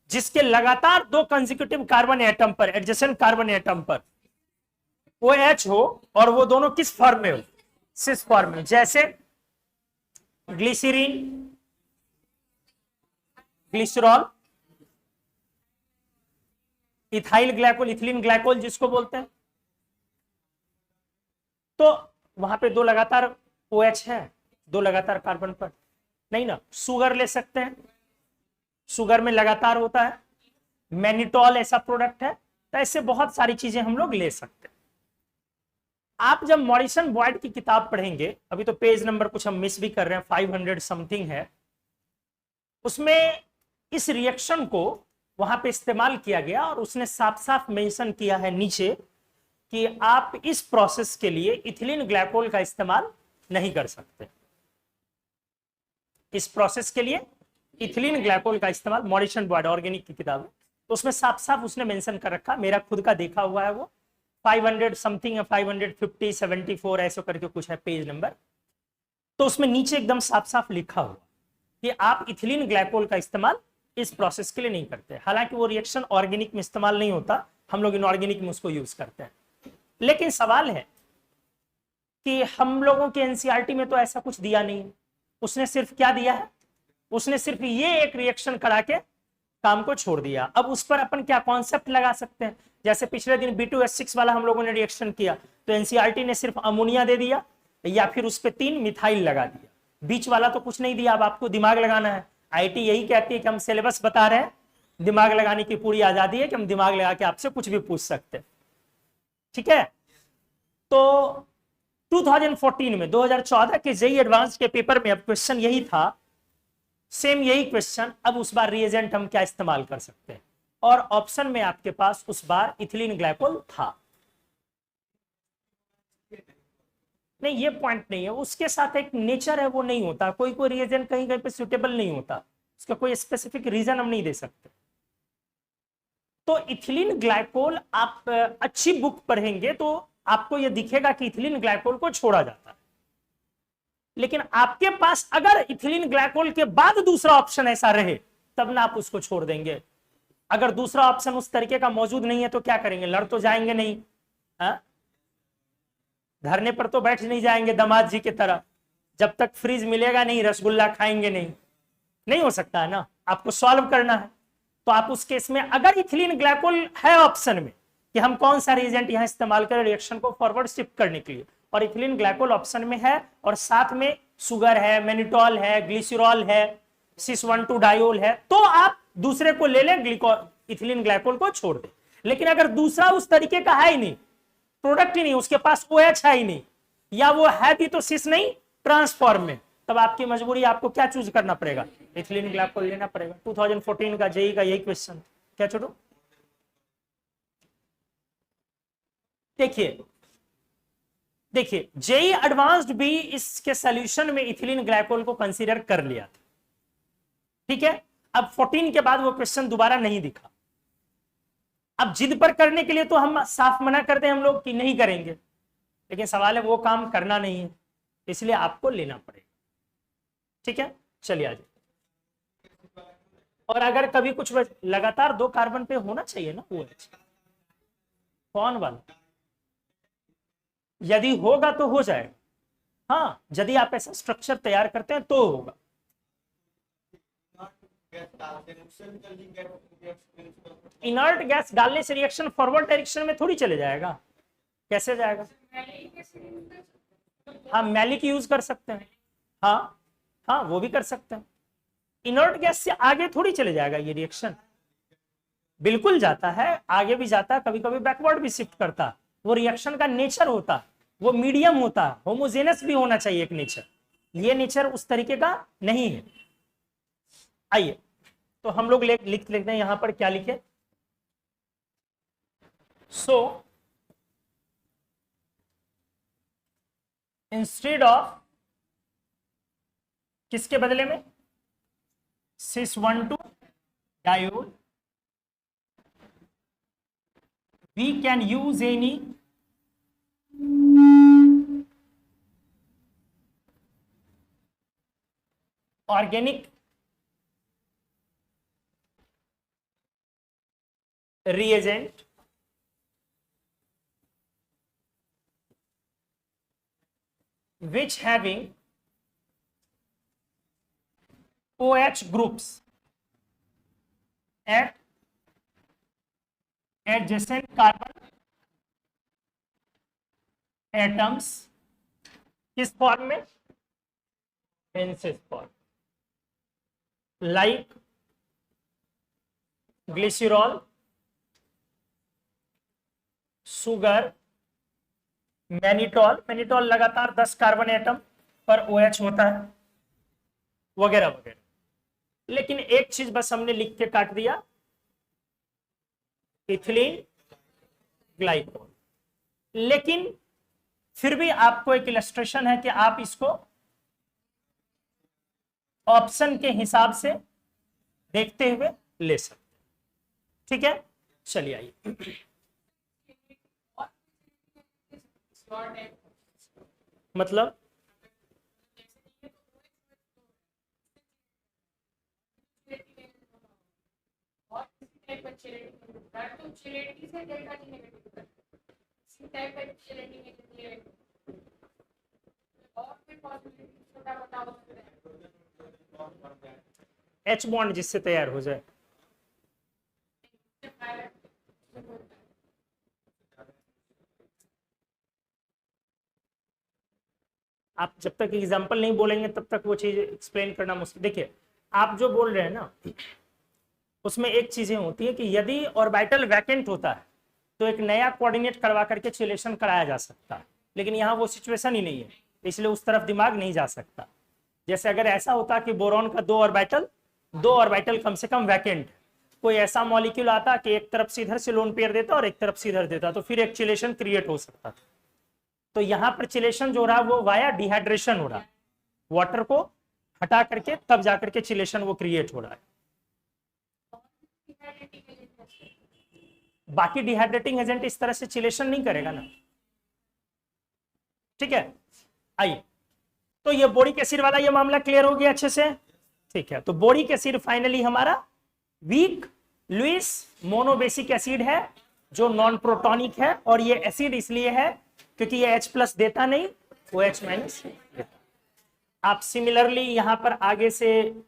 जिसके लगातार 2 कंसेक्यूटिव कार्बन एटम पर, एडजेसेंट कार्बन एटम पर OH हो, और वो दोनों किस फॉर्म में हो, सिस फॉर्म में। जैसे glycerine, glycerol, ethyl glycol, ethylene glycol जिसको बोलते हैं। तो वहां पे दो लगातार OH है, दो लगातार कार्बन पर नहीं ना। शुगर ले सकते हैं, शुगर में लगातार होता है। मैनिटॉल ऐसा प्रोडक्ट है। तो ऐसे बहुत सारी चीजें हम लोग ले सकते हैं। आप जब मॉरिसन बॉयड की किताब पढ़ेंगे, अभी तो पेज नंबर कुछ हम मिस भी कर रहे हैं, 500 समथिंग है, उसमें इस रिएक्शन को वहां पे इस्तेमाल किया गया और उसने साफ साफ मेंशन किया है नीचे कि आप इस प्रोसेस के लिए इथिलीन ग्लाइकोल का इस्तेमाल नहीं कर सकते। इस प्रोसेस के लिए इथिलीन ग्लाइकोल का इस्तेमाल, मॉरिसन बॉयड ऑर्गेनिक की किताब है, तो उसमें साफ साफ उसने मेंशन कर रखा, मेरा खुद का देखा हुआ है, वो 500 समथिंग है, 550 74 ऐसा करके कुछ है पेज नंबर। तो उसमें नीचे एकदम साफ साफ लिखा हुआ कि आप इथिलीन ग्लाइकोल का इस्तेमाल इस प्रोसेस के लिए नहीं करते। हालांकि वो रिएक्शन ऑर्गेनिक में इस्तेमाल नहीं होता, हम लोग इनऑर्गेनिक में उसको यूज करते हैं। लेकिन सवाल है कि हम लोगों के एनसीईआरटी में तो ऐसा कुछ दिया नहीं है। उसने सिर्फ क्या दिया है, उसने सिर्फ ये एक रिएक्शन करा के काम को छोड़ दिया। अब उस पर अपन क्या कॉन्सेप्ट लगा सकते हैं, जैसे पिछले दिन B2H6 वाला हम लोगों ने रिएक्शन किया, तो एनसीईआरटी ने सिर्फ अमोनिया दे दिया या फिर उस पर 3 मिथाइल लगा दिया, बीच वाला तो कुछ नहीं दिया। अब आपको दिमाग लगाना है। आईटी यही कहती है कि हम सिलेबस बता रहे हैं, दिमाग लगाने की पूरी आजादी है कि हम दिमाग लगा के आपसे कुछ भी पूछ सकते हैं। ठीक है। तो 2014 में 2014 के जेईई एडवांस के पेपर में अब क्वेश्चन यही था, सेम यही क्वेश्चन। अब उस बार रिएजेंट हम क्या इस्तेमाल कर सकते हैं, और ऑप्शन में आपके पास उस बार इथिलीन ग्लाइकोल था। नहीं, ये पॉइंट नहीं है, उसके साथ एक नेचर है, वो नहीं होता। कोई कोई रिएजेंट कहीं कहीं पे सुटेबल नहीं होता, उसका कोई स्पेसिफिक रीजन हम नहीं दे सकते। तो इथिलीन ग्लाइकोल आप अच्छी बुक पढ़ेंगे तो आपको यह दिखेगा कि इथिलीन ग्लाइकोल को छोड़ा जाता है। लेकिन आपके पास अगर इथिलीन ग्लाइकोल के बाद दूसरा ऑप्शन ऐसा रहे, तब ना आप उसको छोड़ देंगे। अगर दूसरा ऑप्शन उस तरीके का मौजूद नहीं है तो क्या करेंगे, लड़ तो जाएंगे नहीं, हा? धरने पर तो बैठ नहीं जाएंगे दामाद जी की तरह, जब तक फ्रीज मिलेगा नहीं रसगुल्ला खाएंगे नहीं। नहीं हो सकता है ना, आपको सॉल्व करना है। तो आप उस केस में अगर इथिलीन ग्लाइकोल है ऑप्शन में कि हम कौन सा रिएजेंट यहां इस्तेमाल करें रिएक्शन को फॉरवर्ड शिफ्ट करने के लिए, और इथिलीन ग्लाइकोल ऑप्शन में है और साथ में शुगर है, मैनिटॉल है, ग्लिसरॉल है, सिस 1,2 डायोल है, तो आप दूसरे को ले लें, इथिलीन ग्लाइकोल को छोड़ दें। लेकिन अगर दूसरा उस तरीके का है ही नहीं, प्रोडक्ट ही नहीं, उसके पास OH है ही नहीं, या वो है भी तो सिस नहीं ट्रांसफॉर्म में, तब आपकी मजबूरी, आपको क्या चूज करना पड़ेगा, इथिलीन ग्लाइकोल लेना पड़ेगा। 2014 का जेईई का यही क्वेश्चन। क्या छोटू, देखिए जेईई एडवांस्ड भी इसके सॉल्यूशन में इथिलीन ग्लाइकोल को कंसीडर कर लिया था। ठीक है। अब 14 के बाद वो क्वेश्चन दोबारा नहीं दिखा। अब जिद पर करने के लिए तो हम साफ मना करते हैं हम लोग कि नहीं करेंगे, लेकिन सवाल है वो काम करना नहीं है, इसलिए आपको लेना पड़ेगा। ठीक है, चलिए आ जाए। और अगर कभी कुछ लगातार 2 कार्बन पे होना चाहिए ना OH, कौन वाला, यदि होगा तो हो जाएगा। हाँ, यदि आप ऐसा स्ट्रक्चर तैयार करते हैं तो होगा। इनर्ट गैस डालने से रिएक्शन फॉरवर्ड डायरेक्शन में थोड़ी चले जाएगा, कैसे जाएगा। हाँ, मैलिक यूज कर सकते हैं, हाँ हाँ वो भी कर सकते हैं। इनर्ट गैस से आगे थोड़ी चले जाएगा ये रिएक्शन, बिल्कुल जाता है, आगे भी जाता है, कभी कभी बैकवर्ड भी शिफ्ट करता है। वो रिएक्शन का नेचर होता है, वो मीडियम होता है, होमोजेनस भी होना चाहिए एक नेचर। ये नेचर उस तरीके का नहीं है। आइए तो हम लोग लिख लेते हैं यहां पर, क्या लिखे, सो इंस्टेड ऑफ, किसके बदले में, cis 1,2 diol, we can use any organic reagent which having OH groups at adjacent carbon atoms किस फॉर्म में, in cis form, like glycerol, sugar, mannitol, mannitol लगातार 10 कार्बन एटम पर OH होता है, वगैरह वगैरह। लेकिन एक चीज बस हमने लिख के काट दिया, इथिलीन ग्लाइकोल। लेकिन फिर भी आपको एक इलस्ट्रेशन है कि आप इसको ऑप्शन के हिसाब से देखते हुए ले सकते हैं। ठीक है, चलिए आइए। मतलब H बॉन्ड जिससे तैयार हो जाए, आप जब तक एग्जाम्पल नहीं बोलेंगे तब तक वो चीज एक्सप्लेन करना मुश्किल। देखिए आप जो बोल रहे हैं ना, उसमें एक चीजें होती है कि यदि ऑर्बिटल वैकेंट होता है तो एक नया कोऑर्डिनेट करवा करके चिलेशन कराया जा सकता है, लेकिन यहाँ वो सिचुएशन ही नहीं है, इसलिए उस तरफ दिमाग नहीं जा सकता। जैसे अगर ऐसा होता कि बोरॉन का दो ऑर्बिटल कम से कम वैकेंट, कोई ऐसा मॉलिक्यूल आता कि एक तरफ से इधर से लोन पेयर देता और एक तरफ से इधर देता, तो फिर एक चिलेशन क्रिएट हो सकता था। तो यहाँ पर चिलेशन जो हो रहा है वो वाया डिहाइड्रेशन हो रहा है, वाटर को हटा करके तब जाकर के चिलेशन वो क्रिएट हो रहा है। बाकी डिहाइड्रेटिंग एजेंट इस तरह से चिलेशन नहीं करेगा ना। ठीक है, आइए, तो ये बोरिक एसिड वाला ये मामला क्लियर हो गया अच्छे से। ठीक है, तो बोरिक एसिड फाइनली हमारा वीक लुईस मोनोबेसिक एसिड है जो नॉन प्रोटॉनिक है, और ये एसिड इसलिए है क्योंकि ये H+ देता नहीं, वो H- देता। आप सिमिलरली यहां पर आगे से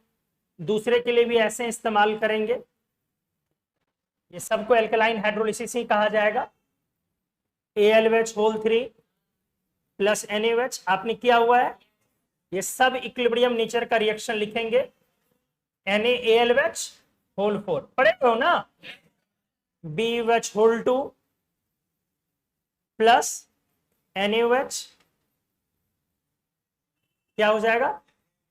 दूसरे के लिए भी ऐसे इस्तेमाल करेंगे, ये सबको एल्कलाइन हाइड्रोलिसिस ही कहा जाएगा। AlOH3 प्लस NaOH आपने किया हुआ है, ये सब इक्विलिब्रियम नेचर का रिएक्शन लिखेंगे। NaAlOH4 पढ़े हो ना, BOH2 प्लस NaOH क्या हो जाएगा,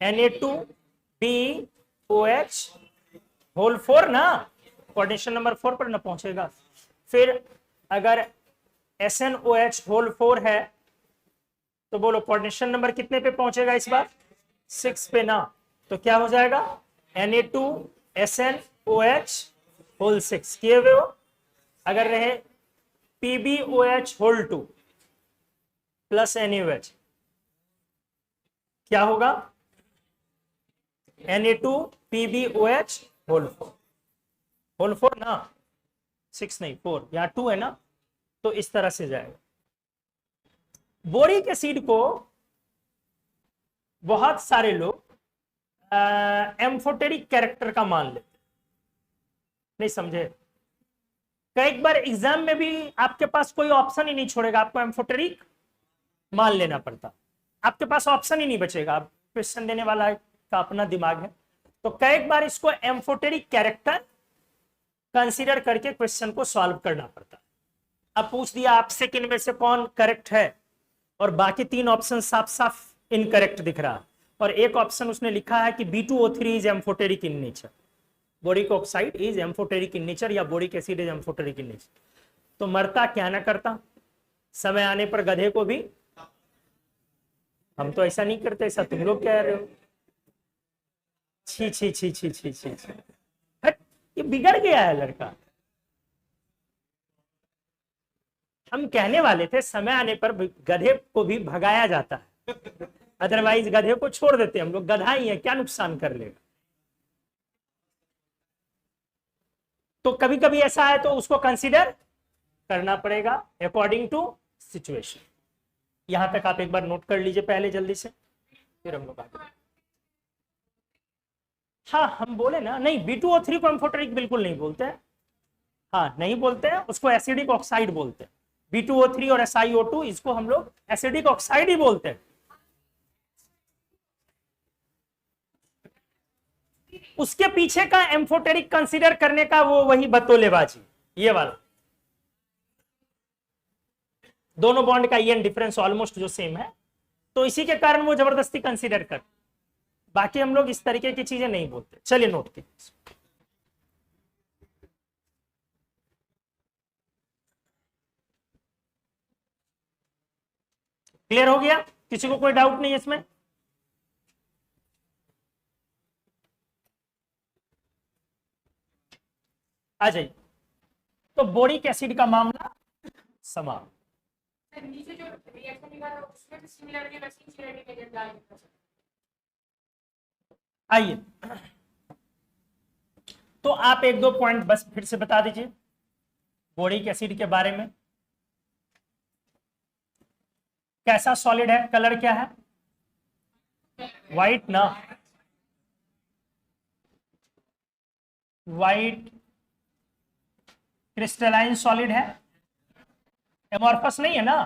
Na2BOH4 ना, कोऑर्डिनेशन नंबर 4 पर ना पहुंचेगा। फिर अगर SnOH4 है तो बोलो कोऑर्डिनेशन नंबर कितने पे पहुंचेगा इस बार, 6 पे ना, तो क्या हो जाएगा Na2SnOH6 किए हुए हो। अगर रहे PbOH2 प्लस NaOH क्या होगा, Na2PbOH4 ना, 6 नहीं 4, यहां 2 है ना, तो इस तरह से जाएगा। बोरिक एसिड को बहुत सारे लोग एम्फोटेरिक कैरेक्टर का मान लेते, नहीं समझे। कई बार एग्जाम में भी आपके पास कोई ऑप्शन ही नहीं छोड़ेगा, आपको एम्फोटेरिक मान लेना पड़ता, आपके पास ऑप्शन ही नहीं बचेगा, आप क्वेश्चन देने वाला का अपना दिमाग है। तो कई बार इसको एम्फोटेरिक कैरेक्टर कंसीडर करके क्वेश्चन को सॉल्व करना पड़ता। अब पूछ दिया आपसे कि इनमें से कौन करेक्ट है, और बाकी 3 ऑप्शन साफ साफ इनकरेक्ट दिख रहा है, और एक ऑप्शन उसने लिखा है कि B2O3 is amphoteric in nature, boric oxide is amphoteric in nature, या boric acid is amphoteric in nature. तो मरता क्या ना करता, समय आने पर गधे को भी, हम तो ऐसा नहीं करते, ऐसा तुम लोग कह रहे हो। छी छी छी छी छी छी, हट, ये बिगड़ गया है लड़का। हम कहने वाले थे समय आने पर गधे को भी भगाया जाता है, अदरवाइज गधे को छोड़ देते हम लोग, गधा ही है क्या नुकसान कर लेगा। तो कभी कभी ऐसा है तो उसको कंसीडर करना पड़ेगा अकॉर्डिंग टू सिचुएशन। यहां तक आप एक बार नोट कर लीजिए पहले जल्दी से, फिर हम लोग आगे। हाँ हम बोले ना, नहीं B2O3 को एम्फोटेरिक बिल्कुल नहीं बोलते हैं। हाँ नहीं बोलते हैं, उसको एसिडिक ऑक्साइड बोलते हैं। B2O3 और SiO2 इसको हम लोग एसिडिक ऑक्साइड ही बोलते हैं। उसके पीछे का एम्फोटेरिक कंसीडर करने का वो वही बतौलेबाजी, ये वाला। दोनों बॉन्ड का ईएन डिफरेंस ऑलमोस्ट जो सेम है, तो इसी के कारण वो जबरदस्ती कंसीडर कर। बाकी हम लोग इस तरीके की चीजें नहीं बोलते। चलिए नोट कीजिए। क्लियर हो गया? किसी को कोई डाउट नहीं है इसमें? आ जाइए। तो बोरिक एसिड का मामला समाप्त। नीचे जो रिएक्शन लिखा था उसमें भी सिमिलरिटी वैसी सिमिलरिटी मेजर डाल दिया। आइए, तो आप एक दो पॉइंट बस फिर से बता दीजिए बोरिक एसिड के बारे में। कैसा सॉलिड है, कलर क्या है? वाइट ना, वाइट क्रिस्टलाइन सॉलिड है, एमॉर्फस नहीं है ना।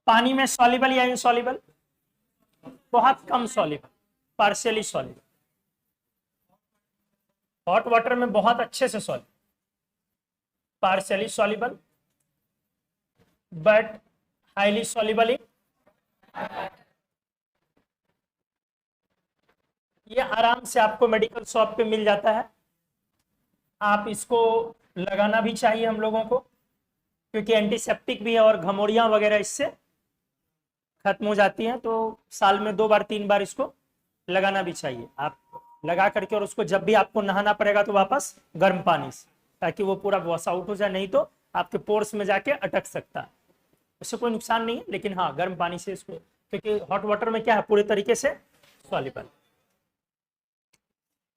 पानी में सॉल्युबल या इनसॉल्युबल? बहुत कम soluble, partially soluble. Hot water में बहुत अच्छे से soluble, partially soluble but highly soluble in. ये आराम से आपको मेडिकल शॉप पे मिल जाता है। आप इसको लगाना भी चाहिए हम लोगों को, क्योंकि एंटीसेप्टिक भी है और घमौड़ियां वगैरह इससे खत्म हो जाती हैं। तो साल में 2 बार 3 बार इसको लगाना भी चाहिए। आप लगा करके, और उसको जब भी आपको नहाना पड़ेगा तो वापस गर्म पानी से, ताकि वो पूरा वॉश आउट हो जाए, नहीं तो आपके पोर्स में जाके अटक सकता है। उससे कोई नुकसान नहीं है, लेकिन हाँ गर्म पानी से इसको, क्योंकि हॉट वाटर में क्या है, पूरे तरीके से सॉल्युबल।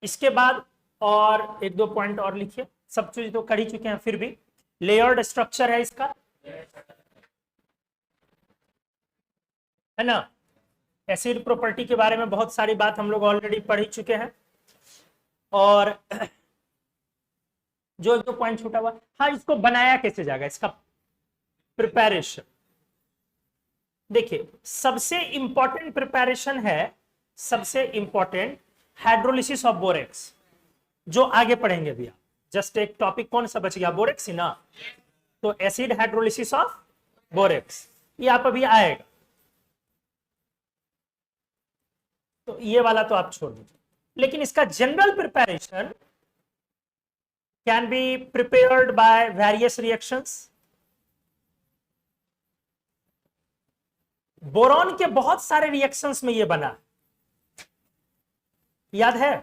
इसके बाद और एक दो पॉइंट और लिखिए। सब चीज तो कर ही चुके हैं, फिर भी लेयर्ड स्ट्रक्चर है इसका, है ना। एसिड प्रॉपर्टी के बारे में बहुत सारी बात हम लोग ऑलरेडी पढ़ ही चुके हैं। और जो एक दो पॉइंट छूटा हुआ, हाँ इसको बनाया कैसे जाएगा, इसका प्रिपरेशन। देखिए सबसे इंपॉर्टेंट प्रिपरेशन है, सबसे इंपॉर्टेंट हाइड्रोलिसिस ऑफ बोरेक्स, जो आगे पढ़ेंगे भैया। जस्ट एक टॉपिक कौन सा बच गया, बोरेक्स ही ना। तो एसिड हाइड्रोलिसिस ऑफ बोरेक्स, ये आप अभी आएगा। तो ये वाला तो आप छोड़ दीजिए, लेकिन इसका general preparation can be prepared by various reactions. Boron के बहुत सारे रिएक्शंस में ये बना, याद है?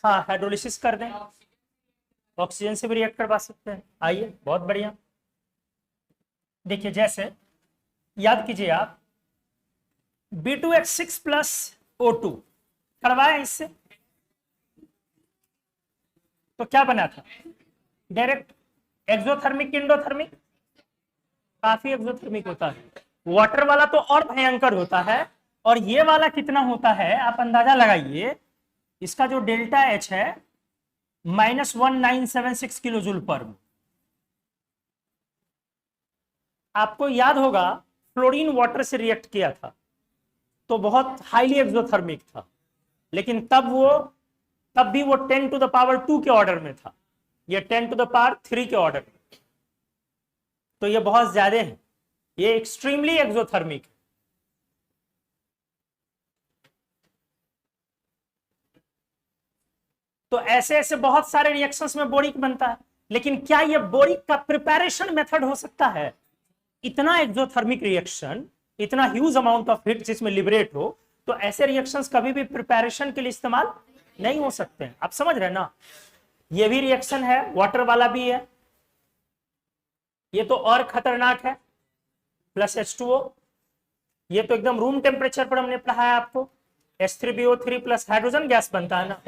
हाँ हाइड्रोलिसिस कर दें, ऑक्सीजन से भी रिएक्ट करवा सकते हैं। आइए बहुत बढ़िया। देखिए जैसे याद कीजिए आप, B2H6 प्लस O2 करवाया इससे, तो क्या बना था? Direct exothermic, endothermic? काफी एक्सोथर्मिक होता है। वाटर वाला तो और भयंकर होता है। और ये वाला कितना होता है आप अंदाजा लगाइए। इसका जो डेल्टा H है -1976 किलो जूल पर मोल। आपको याद होगा फ्लोरीन वाटर से रिएक्ट किया था तो बहुत हाईली एक्सोथर्मिक था, लेकिन तब भी वो 10⁻² के ऑर्डर में था, ये 10⁻³ के ऑर्डर में। तो ये बहुत ज्यादा है, ये एक्सट्रीमली एक्सोथर्मिक है। तो ऐसे ऐसे बहुत सारे रिएक्शंस में बोरिक बनता है, लेकिन क्या ये बोरिक का प्रिपरेशन मेथड हो सकता है? इतना एक्सोथर्मिक रिएक्शन, इतना ह्यूज अमाउंट ऑफ हीट जिसमें लिबरेट हो, तो ऐसे रिएक्शंस कभी भी प्रिपरेशन के लिए इस्तेमाल नहीं हो सकते हैं। आप समझ रहे ना? ये भी रिएक्शन है, वाटर वाला भी है, ये तो और खतरनाक है, प्लस H2O। ये तो एकदम रूम टेम्परेचर पर हमने पढ़ाया आपको, H3BO3 प्लस हाइड्रोजन गैस बनता है ना।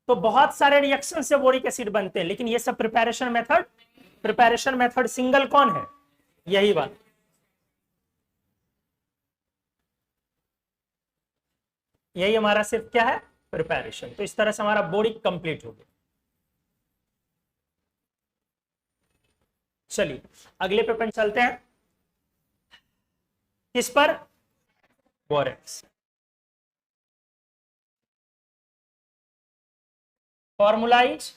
तो बहुत सारे रिएक्शन से बोरिक एसिड बनते हैं, लेकिन ये सब प्रिपरेशन मेथड सिंगल कौन है? यही बात। यही हमारा सिर्फ क्या है, प्रिपरेशन। तो इस तरह से हमारा बोरिक कंप्लीट हो गया। चलिए अगले पे अपन चलते हैं, किस पर, बोरेक्स। फॉर्मूला इज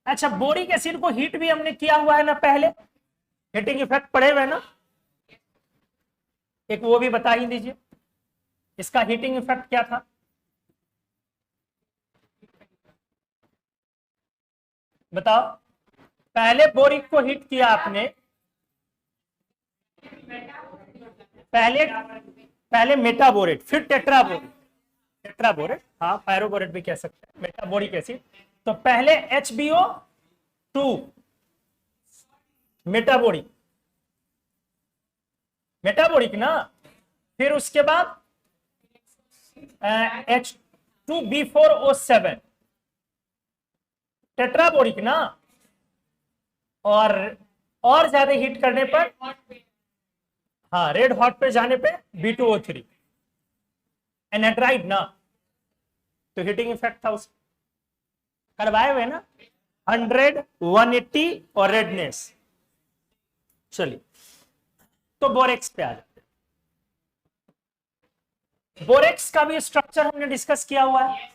अच्छा, बोरिक एसिड को हीट भी हमने किया हुआ है ना पहले, हीटिंग इफेक्ट पढ़े हुए ना, एक वो भी बता ही दीजिए, इसका हीटिंग इफेक्ट क्या था। बताओ, पहले बोरिक को हीट किया आपने, पहले मेटाबोरेट, फिर टेट्राबोरेट, टेट्राबोरेट हाँ, पायरोबोरेट भी कह सकते हैं, मेटाबोरिक एसिड। तो पहले HBO2 मेटाबोरिक, मेटाबोरिक ना, फिर उसके बाद H2B4O7 टेट्राबोरिक ना, और ज्यादा हीट करने पर, हाँ रेड हॉट पे जाने पे B2O3 एनहाइड्राइड ना, तो हीटिंग इफेक्ट था उसका, करवाए हुए ना 100, 180 और रेडनेस। चलिए तो बोरेक्स पे आ जाते हैं। बोरेक्स का भी स्ट्रक्चर हमने डिस्कस किया हुआ है,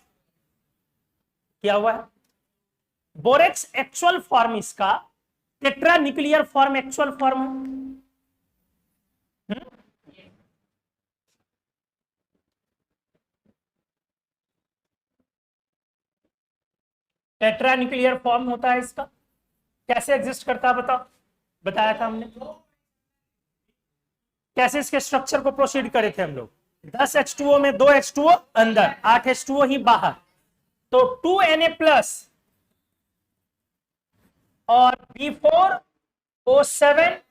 बोरेक्स एक्चुअल फॉर्म इसका tetra nuclear form actual form है। टेट्रा न्यूक्लियर फॉर्म होता है इसका, कैसे एग्जिस्ट करता है बताओ, बताया था हमने, कैसे इसके स्ट्रक्चर को प्रोसीड करे थे हम लोग, 10 H2O में 2 H2O अंदर, 8 H2O ही बाहर, तो 2 Na+ और B4O7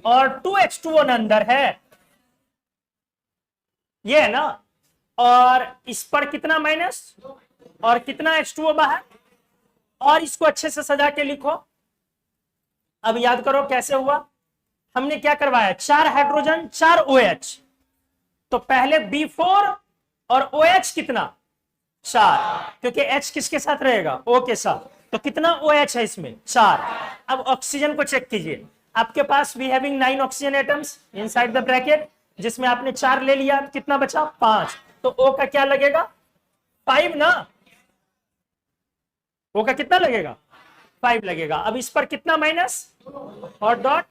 और 2 H2O अंदर है, ये है ना, और इस पर कितना माइनस और कितना H2O बाहर, और इसको अच्छे से सजा के लिखो। अब याद करो कैसे हुआ, हमने क्या करवाया, 4 हाइड्रोजन 4 OH, तो पहले B4 और OH कितना 4, क्योंकि H किसके साथ रहेगा, O के साथ, तो कितना OH है इसमें 4। अब ऑक्सीजन को चेक कीजिए, आपके पास we having 9 oxygen atoms inside the bracket, जिसमें आपने 4 ले लिया, कितना बचा 5, तो O का क्या लगेगा 5 ना, O का कितना लगेगा 5 लगेगा। अब इस पर कितना माइनस और डॉट,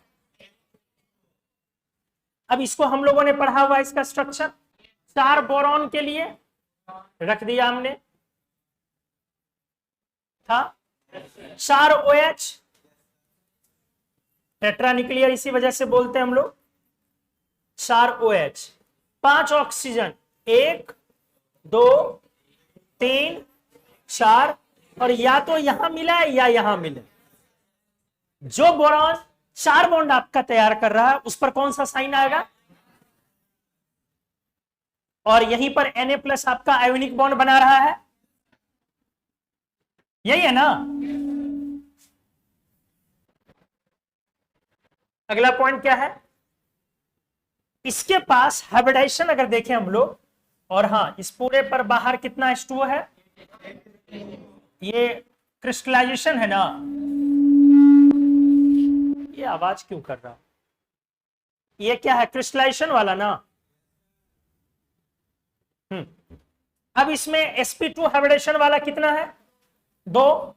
अब इसको हम लोगों ने पढ़ा हुआ इसका स्ट्रक्चर, 4 बोरॉन के लिए रख दिया हमने, था 4 OH, टेट्रा न्यूक्लियर इसी वजह से बोलते हैं हम लोग, 4 OH, 5 ऑक्सीजन, 1 2 3 4, और या तो यहां मिला है या यहां मिले, जो बोरॉन 4 बॉन्ड आपका तैयार कर रहा है उस पर कौन सा साइन आएगा, और यहीं पर Na+ आपका आयोनिक बॉन्ड बना रहा है, यही है ना। अगला पॉइंट क्या है, इसके पास हाइब्रिडाइजेशन अगर देखें हम लोग, और हाँ इस पूरे पर बाहर कितना H2O है, ये क्रिस्टलाइजेशन है ना, ये आवाज क्यों कर रहा, ये क्या है क्रिस्टलाइजेशन वाला ना। अब इसमें sp2 हाइब्रिडेशन वाला कितना है 2,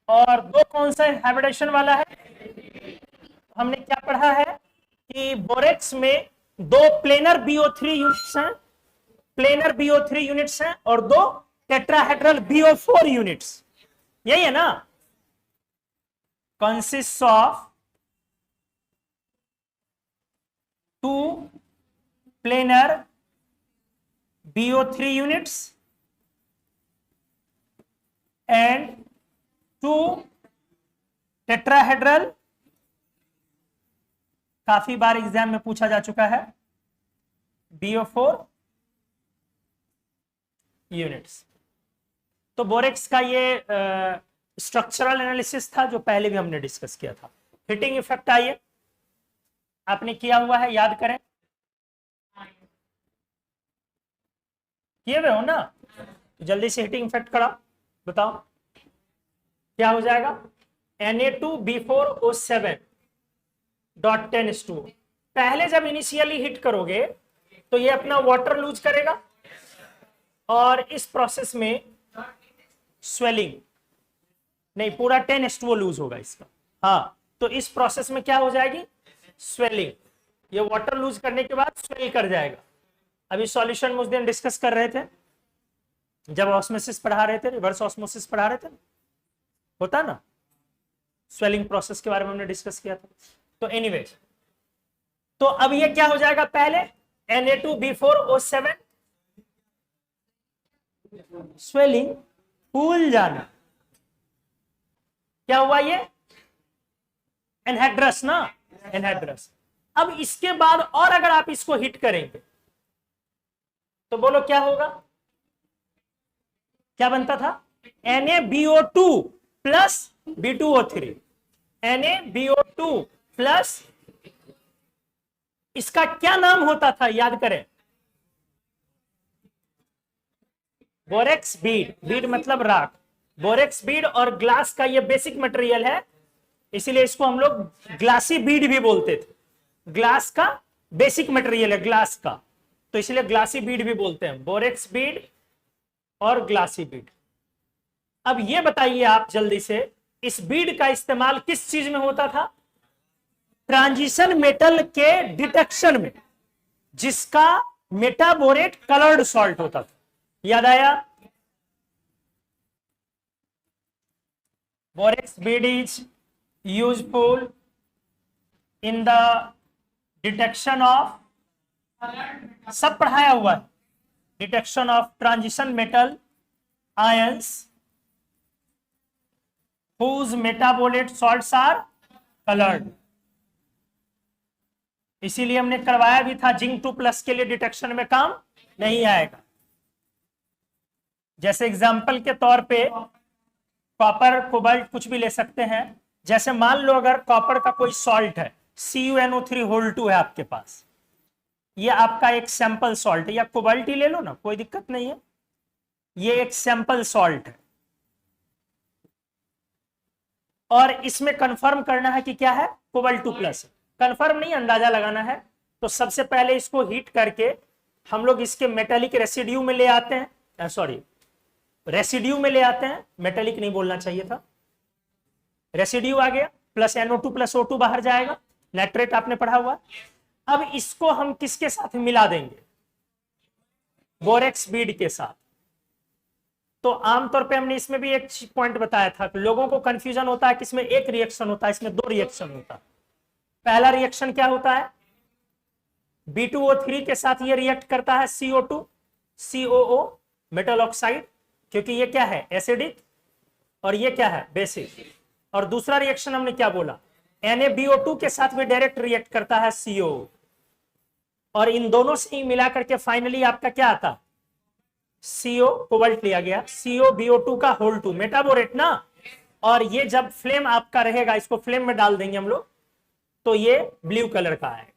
और 2 कौन सा हाइब्रिडेशन वाला है, हमने क्या पढ़ा है कि बोरेक्स में 2 प्लेनर BO3 यूनिट्स हैं, प्लेनर BO3 यूनिट्स हैं, और 2 टेट्राहेड्रल BO4 यूनिट्स, यही है ना, consist of 2 planar BO3 units and 2 tetrahedral, काफी बार एग्जाम में पूछा जा चुका है, BO4 यूनिट्स। तो बोरेक्स का ये स्ट्रक्चरल एनालिसिस था जो पहले भी हमने डिस्कस किया था। हिटिंग इफेक्ट आइए, आपने किया हुआ है, याद करें, किए हुए हो ना? तो जल्दी से हीटिंग इफेक्ट करा, बताओ क्या हो जाएगा। Na2B4O7.10 पहले जब इनिशियली हिट करोगे तो ये अपना वाटर लूज करेगा और इस प्रोसेस में स्वेलिंग नहीं, पूरा 10H2O लूज होगा इसका। हाँ, तो इस प्रोसेस में क्या हो जाएगी, स्वेलिंग। ये वाटर लूज करने के बाद स्वेल कर जाएगा। अभी सॉल्यूशन उस दिन डिस्कस कर रहे थे जब ऑस्मोसिस पढ़ा रहे थे, रिवर्स ऑस्मोसिस पढ़ा रहे थे, होता ना, स्वेलिंग प्रोसेस के बारे में हमने डिस्कस किया था। तो एनीवेज, तो अब ये क्या हो जाएगा, पहले Na2B4O7 स्वेलिंग, फूल जाना, क्या हुआ ये, एनहाइड्रस ना, एनहाइड्रस। अब इसके बाद और अगर आप इसको हिट करेंगे तो बोलो क्या होगा, क्या बनता था, NaBO2 plus B2O3, NaBO2 plus, इसका क्या नाम होता था, याद करें, बोरेक्स बीड, बीड मतलब राख, बोरेक्स बीड, और ग्लास का ये बेसिक मटेरियल है, इसीलिए इसको हम लोग ग्लासी बीड भी बोलते थे। ग्लास का बेसिक मटेरियल है ग्लास का, तो इसलिए ग्लासी बीड भी बोलते हैं, बोरेक्स बीड और ग्लासी बीड। अब ये बताइए आप जल्दी से, इस बीड का इस्तेमाल किस चीज में होता था, ट्रांजिशन मेटल के डिटेक्शन में, जिसका मेटाबोरेट कलर्ड सॉल्ट होता था, याद आया। Borax bead is useful in the detection of, सब पढ़ाया हुआ है, detection of transition metal ions whose metabolic salts are colored। इसीलिए हमने करवाया भी था, जिंक 2+ के लिए डिटेक्शन में काम नहीं आएगा। जैसे एग्जांपल के तौर पे कॉपर, कोबाल्ट कुछ भी ले सकते हैं। जैसे मान लो अगर कॉपर का कोई सॉल्ट है, CuNO3 है आपके पास, ये आपका एक सैंपल सॉल्ट है, या कोबाल्ट ही ले लो ना, कोई दिक्कत नहीं है, ये एक सैंपल सॉल्ट है, और इसमें कंफर्म करना है कि क्या है, कोबाल्ट 2+। कंफर्म नहीं, अंदाजा लगाना है। तो सबसे पहले इसको हीट करके हम लोग इसके मेटेलिक रेसिड्यू में ले आते हैं, सॉरी रेसिड्यू में ले आते हैं, मेटेलिक नहीं बोलना चाहिए था, रेसिड्यू आ गया, प्लस NO2 प्लस O2 बाहर जाएगा, नाइट्रेट आपने पढ़ा हुआ। अब इसको हम किसके साथ मिला देंगे, बोरेक्स बीड के साथ। तो आमतौर पे हमने इसमें भी एक पॉइंट बताया था कि लोगों को कंफ्यूजन होता है कि इसमें एक रिएक्शन होता है, इसमें 2 रिएक्शन होता है। पहला रिएक्शन क्या होता है, B2O3 के साथ ये रिएक्ट करता है CO2 COO मेटल ऑक्साइड, क्योंकि ये क्या है, एसिडिक, और ये क्या है, बेसिक। और दूसरा रिएक्शन हमने क्या बोला, NaBO2 के साथ भी डायरेक्ट रिएक्ट करता है CO, और इन दोनों से ही मिला करके फाइनली आपका क्या आता, CO, कोबाल्ट लिया गया, COBO2 का होल 2 मेटाबोरेट ना। और ये जब फ्लेम आपका रहेगा, इसको फ्लेम में डाल देंगे हम लोग, तो ये ब्लू कलर का है।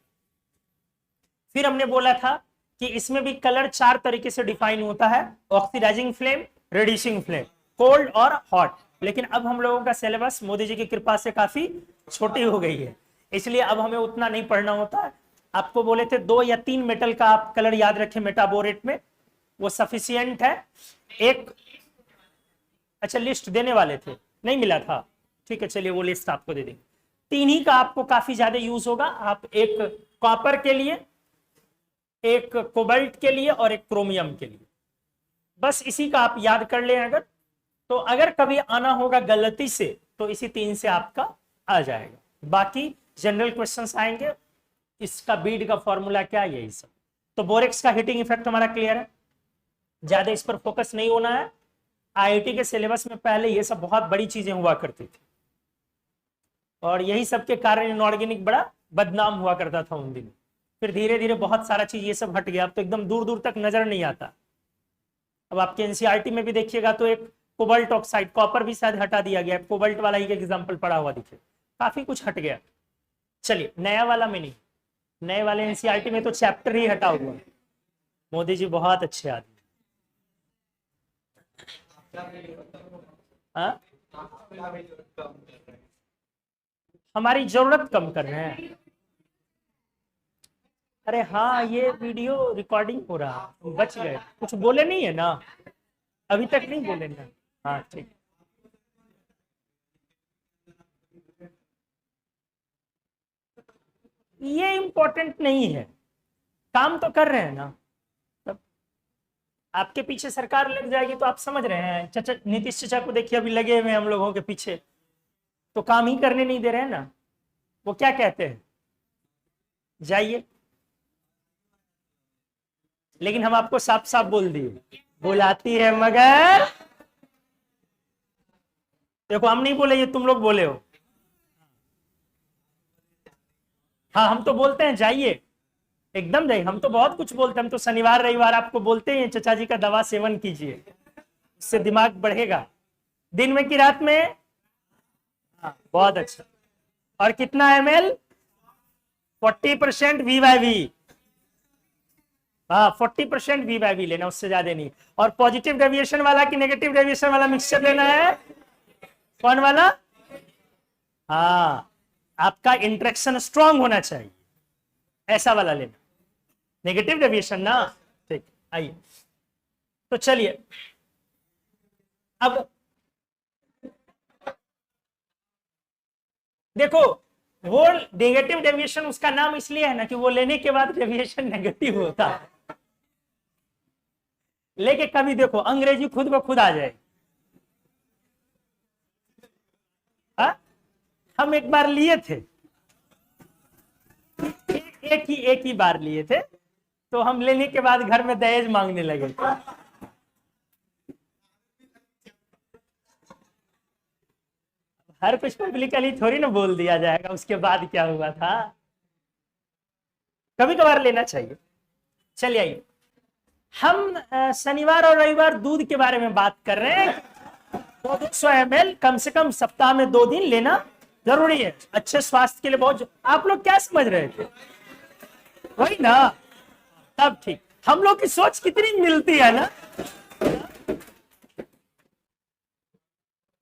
फिर हमने बोला था कि इसमें भी कलर 4 तरीके से डिफाइन होता है, ऑक्सीडाइजिंग फ्लेम, रेडिशिंग फ्लेम, कोल्ड और हॉट। लेकिन अब हम लोगों का सिलेबस मोदी जी की कृपा से काफी छोटी हो गई है, इसलिए अब हमें उतना नहीं पढ़ना होता है। आपको बोले थे 2 या 3 मेटल का आप कलर याद रखें मेटाबोरेट में, वो सफिशियंट है। एक, अच्छा लिस्ट देने वाले थे, नहीं मिला था, ठीक है चलिए वो लिस्ट आपको दे देंगे। 3 ही का आपको काफी ज्यादा यूज होगा, आप एक कॉपर के लिए, एक कोबाल्ट के लिए और एक क्रोमियम के लिए, बस इसी का आप याद कर लें। अगर तो अगर कभी आना होगा गलती से तो इसी 3 से आपका आ जाएगा, बाकी जनरल क्वेश्चंस आएंगे, इसका बीड का फॉर्मूला क्या, यही सब। तो बोरेक्स का हीटिंग इफेक्ट हमारा क्लियर है, ज्यादा इस पर फोकस नहीं होना है। आईआईटी के सिलेबस में पहले ये सब बहुत बड़ी चीजें हुआ करती थी, और यही सब के कारण इनऑर्गेनिक बड़ा बदनाम हुआ करता था उन दिनों। फिर धीरे धीरे बहुत सारा चीज ये सब हट गया, अब तो एकदम दूर दूर तक नजर नहीं आता। अब आपके एनसीईआरटी में भी देखिएगा तो एक कोबाल्ट ऑक्साइड, कॉपर भी शायद हटा दिया गया, कोबाल्ट वाला ही एग्जाम्पल पड़ा हुआ दिखे, काफी कुछ हट गया। चलिए नया वाला में नहीं, नए वाले एनसीईआरटी में तो चैप्टर ही हटा हुआ है। मोदी जी बहुत अच्छे आदमी। हाँ? हमारी जरूरत कम कर रहे हैं। अरे हाँ, ये वीडियो रिकॉर्डिंग हो रहा है, बच गए। कुछ बोले नहीं है ना, अभी तक नहीं बोले ना। हाँ ठीक। ये इम्पोर्टेंट नहीं है, काम तो कर रहे हैं ना। तब आपके पीछे सरकार लग जाएगी तो आप समझ रहे हैं। चाचा नीतीश चाचा को देखिए, अभी लगे हुए हैं हम लोगों के पीछे, तो काम ही करने नहीं दे रहे हैं ना। वो क्या कहते हैं, जाइए। लेकिन हम आपको साफ साफ बोल दिए, बुलाती है मगर। देखो हम नहीं बोले, ये तुम लोग बोले हो। हाँ हम तो बोलते हैं जाइए, एकदम जाइए। हम तो बहुत कुछ बोलते हैं, हम तो शनिवार रविवार आपको बोलते हैं चाचा जी का दवा सेवन कीजिए, इससे दिमाग बढ़ेगा। दिन में कि रात में? हाँ, बहुत अच्छा। और कितना ml? 40% V/V। हाँ 40% V/V लेना, उससे ज्यादा नहीं। और पॉजिटिव डेविएशन वाला कि नेगेटिव डेविएशन वाला मिक्सचर लेना है? कौन वाला? हाँ, आपका इंटरेक्शन स्ट्रांग होना चाहिए, ऐसा वाला लेना। नेगेटिव डेविएशन ना, ठीक। आइए तो चलिए अब देखो, वो नेगेटिव डेविएशन उसका नाम इसलिए है ना कि वो लेने के बाद डेविएशन नेगेटिव होता है। लेके कभी देखो अंग्रेजी खुद ब खुद आ जाए। हम एक बार लिए थे, एक ही बार लिए थे, तो हम लेने के बाद घर में दहेज मांगने लगे। हर कुछ पब्लिकली थोड़ी ना बोल दिया जाएगा उसके बाद क्या हुआ था। कभी कभार लेना चाहिए। चलिए आइए, हम शनिवार और रविवार दूध के बारे में बात कर रहे हैं। 200 ml कम से कम सप्ताह में 2 दिन लेना जरूरी है, अच्छे स्वास्थ्य के लिए बहुत। आप लोग क्या समझ रहे थे, वही ना? तब ठीक। हम लोग की सोच कितनी मिलती है ना,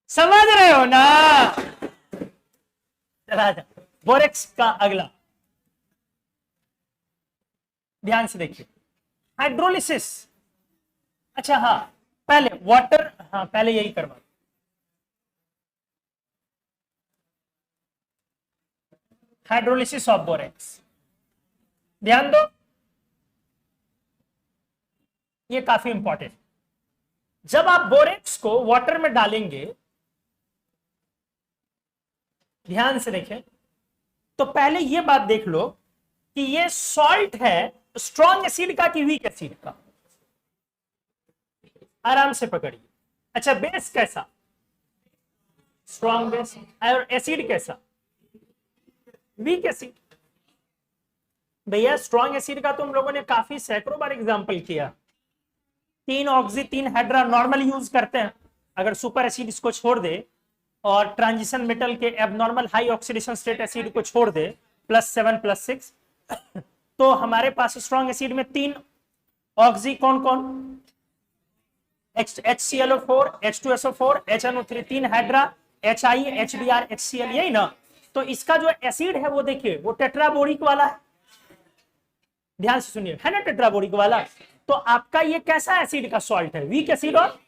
समझ रहे हो ना? चला जा। बोरेक्स का अगला ध्यान से देखिए, हाइड्रोलिसिस। अच्छा हाँ, पहले वाटर, हाँ पहले यही करवा। हाइड्रोलिसिस ऑफ बोरेक्स, ध्यान दो, ये काफी इंपॉर्टेंट। जब आप बोरेक्स को वाटर में डालेंगे, ध्यान से देखें, तो पहले ये बात देख लो कि ये सॉल्ट है स्ट्रॉन्ग एसिड का कि वीक एसिड का। आराम से पकड़िए। अच्छा, बेस कैसा? Strong base. और एसिड कैसा? Weak acid. भैया स्ट्रॉन्ग एसिड का तो हम लोगों ने काफी सैकड़ों बार एग्जांपल किया। 3 ऑक्सी 3 हाइड्रा नॉर्मल यूज करते हैं। अगर सुपर एसिड इसको छोड़ दे और ट्रांजिशन मेटल के abnormal high oxidation state acid को छोड़ दे, +7 +6, तो हमारे पास स्ट्रॉन्ग एसिड में 3 ऑक्सी कौन कौन? HClO4, H2SO4, HNO3, 3 hydra, HI, HBr, HCl, यही ना? तो इसका जो एसिड है वो देखिए, वो टेट्राबोरिक वाला है। ध्यान से सुनिए, है ना टेट्राबोरिक वाला? तो आपका ये कैसा एसिड का सॉल्ट है? Weak acid. और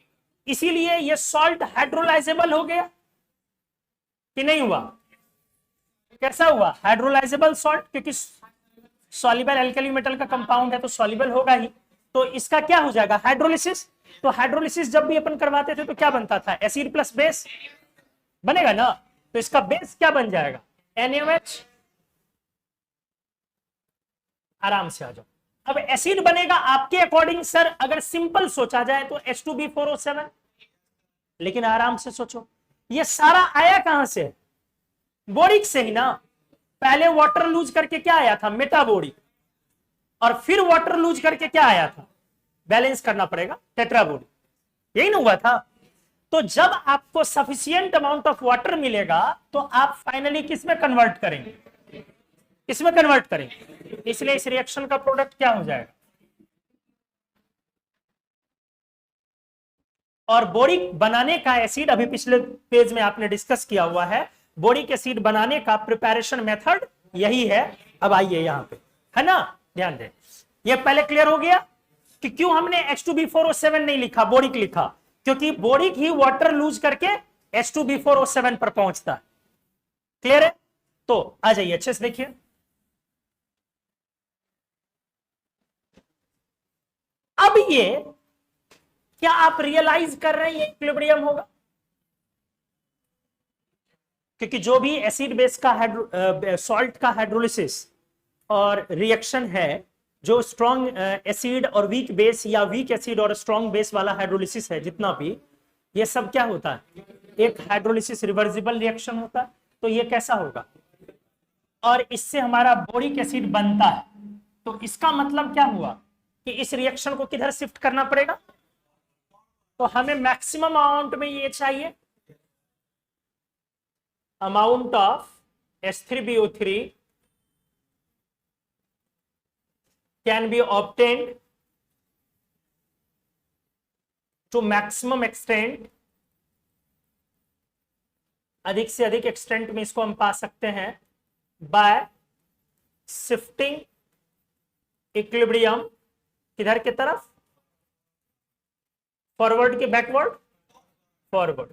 इसीलिए ये सॉल्ट हाइड्रोलाइजेबल हो गया कि नहीं हुआ? कैसा हुआ? हाइड्रोलाइजेबल सॉल्ट, क्योंकि सॉल्युबल एल्कली मेटल का कंपाउंड है तो सॉल्युबल होगा ही। तो इसका क्या हो जाएगा? हाइड्रोलिसिस। तो हाइड्रोलिसिस जब भी अपन करवाते थे तो क्या बनता था? एसिड प्लस बेस बनेगा ना। तो इसका बेस क्या बन जाएगा? NaOH। आराम से आ जाओ। अब एसिड बनेगा आपके अकॉर्डिंग सर, अगर सिंपल सोचा जाए तो H2B4O7। लेकिन आराम से सोचो, ये सारा आया कहां से? बोरिक से ही ना। पहले वाटर लूज करके क्या आया था? मेटाबोरिक। और फिर वाटर लूज करके क्या आया था? बैलेंस करना पड़ेगा, टेट्राबोरिक। यही ना हुआ था? तो जब आपको सफिशिएंट अमाउंट ऑफ वाटर मिलेगा तो आप फाइनली किस में कन्वर्ट करेंगे? इसमें कन्वर्ट करेंगे, इसलिए इस रिएक्शन का प्रोडक्ट क्या हो जाएगा, और बोरिक बनाने का एसिड, अभी पिछले पेज में आपने डिस्कस किया हुआ है, बोरिक एसिड बनाने का प्रिपरेशन मेथड यही है। अब आइए यहां पे, है ना, ध्यान दें, ये पहले क्लियर हो गया कि क्यों हमने H2B4O7 नहीं लिखा, बोरिक लिखा, क्योंकि बोरिक ही वाटर लूज करके H2B4O7 पर पहुंचता है। क्लियर है? तो आ जाइए अच्छे से देखिए, अब ये क्या आप रियलाइज कर रहे हैं ये इक्विलिब्रियम होगा, क्योंकि जो भी एसिड बेस का सॉल्ट का हाइड्रोलिसिस और रिएक्शन है, जो स्ट्रॉन्ग एसिड और वीक बेस या वीक एसिड और स्ट्रॉन्ग बेस वाला हाइड्रोलिसिस है, जितना भी ये सब क्या होता है, एक हाइड्रोलिसिस रिवर्सिबल रिएक्शन होता है। तो ये कैसा होगा, और इससे हमारा बोरिक एसिड बनता है, तो इसका मतलब क्या हुआ कि इस रिएक्शन को किधर शिफ्ट करना पड़ेगा, तो हमें मैक्सिमम अमाउंट में ये चाहिए, amount of H3BO3 can be obtained to maximum extent, अधिक से अधिक एक्सटेंट में इसको हम पा सकते हैं बाय शिफ्टिंग इक्विलिब्रियम किधर की तरफ, फॉरवर्ड के बैकवर्ड, फॉरवर्ड।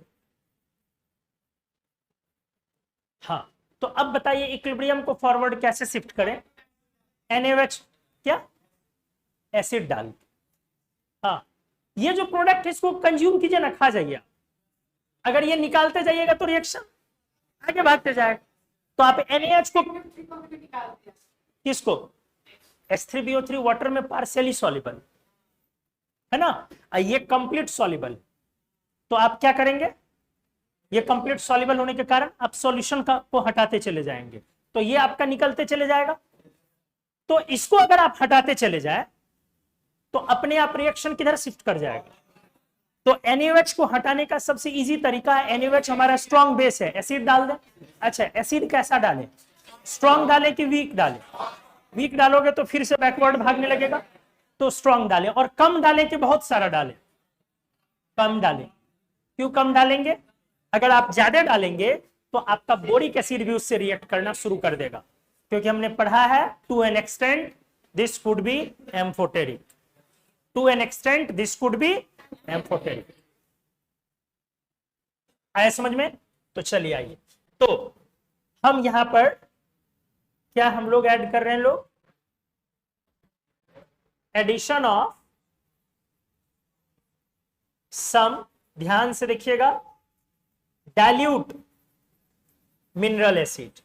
हाँ, तो अब बताइए इक्विलिब्रियम को फॉरवर्ड कैसे शिफ्ट करें, NaOH क्या एसिड डाल, हाँ, ये जो प्रोडक्ट है इसको कंज्यूम कीजिए ना, खा जाइए। अगर ये निकालते जाइएगा तो रिएक्शन आगे भागते जाएगा। तो आप NaOH को किसको, H3BO3 वाटर में पार्शियली सॉल्युबल है ना, ये कंप्लीट सॉल्युबल। तो आप क्या करेंगे, ये कंप्लीट सॉल्युबल होने के कारण आप सॉल्यूशन को हटाते चले जाएंगे, तो ये आपका निकलते चले जाएगा। तो इसको अगर आप हटाते चले जाए तो अपने आप रिएक्शन किधर शिफ्ट कर जाएगा। तो NaOH को हटाने का सबसे इजी तरीका है, NaOH हमारा स्ट्रॉन्ग बेस है, एसिड डाल दें। अच्छा, एसिड कैसा डालें, स्ट्रॉन्ग डालें कि वीक डालें, वीक डालोगे तो फिर से बैकवर्ड भागने लगेगा, तो स्ट्रॉन्ग डालें, और कम डालें कि बहुत सारा डालें, कम डालें। क्यों कम डालेंगे, अगर आप ज्यादा डालेंगे तो आपका बोरिक एसिड भी उससे रिएक्ट करना शुरू कर देगा, क्योंकि हमने पढ़ा है to an extent this could be amphoteric, to an extent this could be amphoteric. आया समझ में? तो चलिए आइए, तो हम यहां पर क्या हम लोग ऐड कर रहे हैं, लोग एडिशन ऑफ सम, ध्यान से देखिएगा, डाइल्यूट मिनरल एसिड,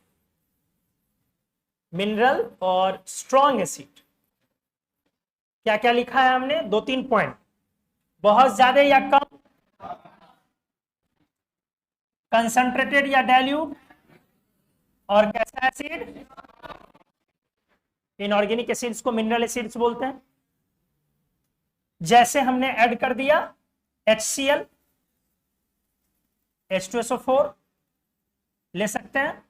मिनरल और स्ट्रॉन्ग एसिड। क्या क्या लिखा है हमने, 2-3 पॉइंट, बहुत ज्यादा या कम, कंसंट्रेटेड या डाइल्यूट, और कैसा एसिड, इनऑर्गेनिक एसिड्स को मिनरल एसिड्स बोलते हैं। जैसे हमने ऐड कर दिया HCl, H2SO4 ले सकते हैं।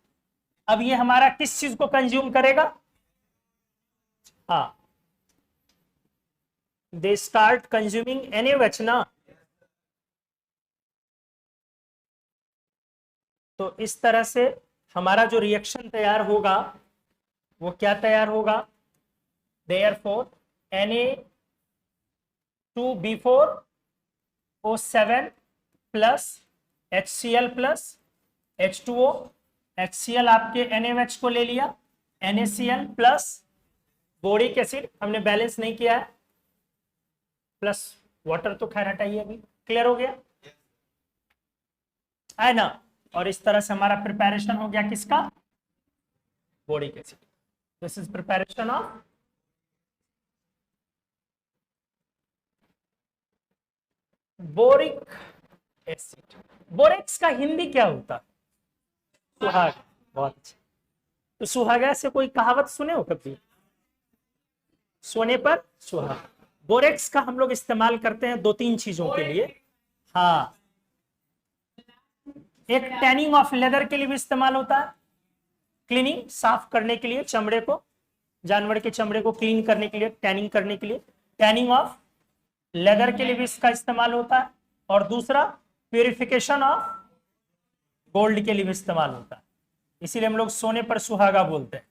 अब ये हमारा किस चीज को कंज्यूम करेगा, हाँ, दे स्टार्ट कंज्यूमिंग NaOH ना, तो इस तरह से हमारा जो रिएक्शन तैयार होगा वो क्या तैयार होगा, therefore Na2B4O7 plus HCl plus H2O, HCl आपके NaOH को ले लिया, NaCl प्लस बोरिक एसिड हमने बैलेंस नहीं किया है, प्लस वाटर तो खैर हटाइए, अभी क्लियर हो गया है ना। और इस तरह से हमारा प्रिपरेशन हो गया किसका, boric acid. This is preparation of boric acid. Borax का हिंदी क्या होता है, सुहाग, बहुत अच्छा। तो सुहागा से कोई कहावत सुने हो कभी, सोने पर सुहाग। बोरेक्स का हम लोग इस्तेमाल करते हैं 2-3 चीजों के लिए, हाँ, एक टैनिंग ऑफ लेदर के लिए भी इस्तेमाल होता है, क्लीनिंग, साफ करने के लिए चमड़े को, जानवर के चमड़े को क्लीन करने के लिए, टैनिंग करने के लिए। टैनिंग ऑफ लेदर के लिए भी इसका इस्तेमाल होता है। और दूसरा प्यूरिफिकेशन ऑफ गोल्ड के लिए भी इस्तेमाल होता है। इसीलिए हम लोग सोने पर सुहागा बोलते हैं।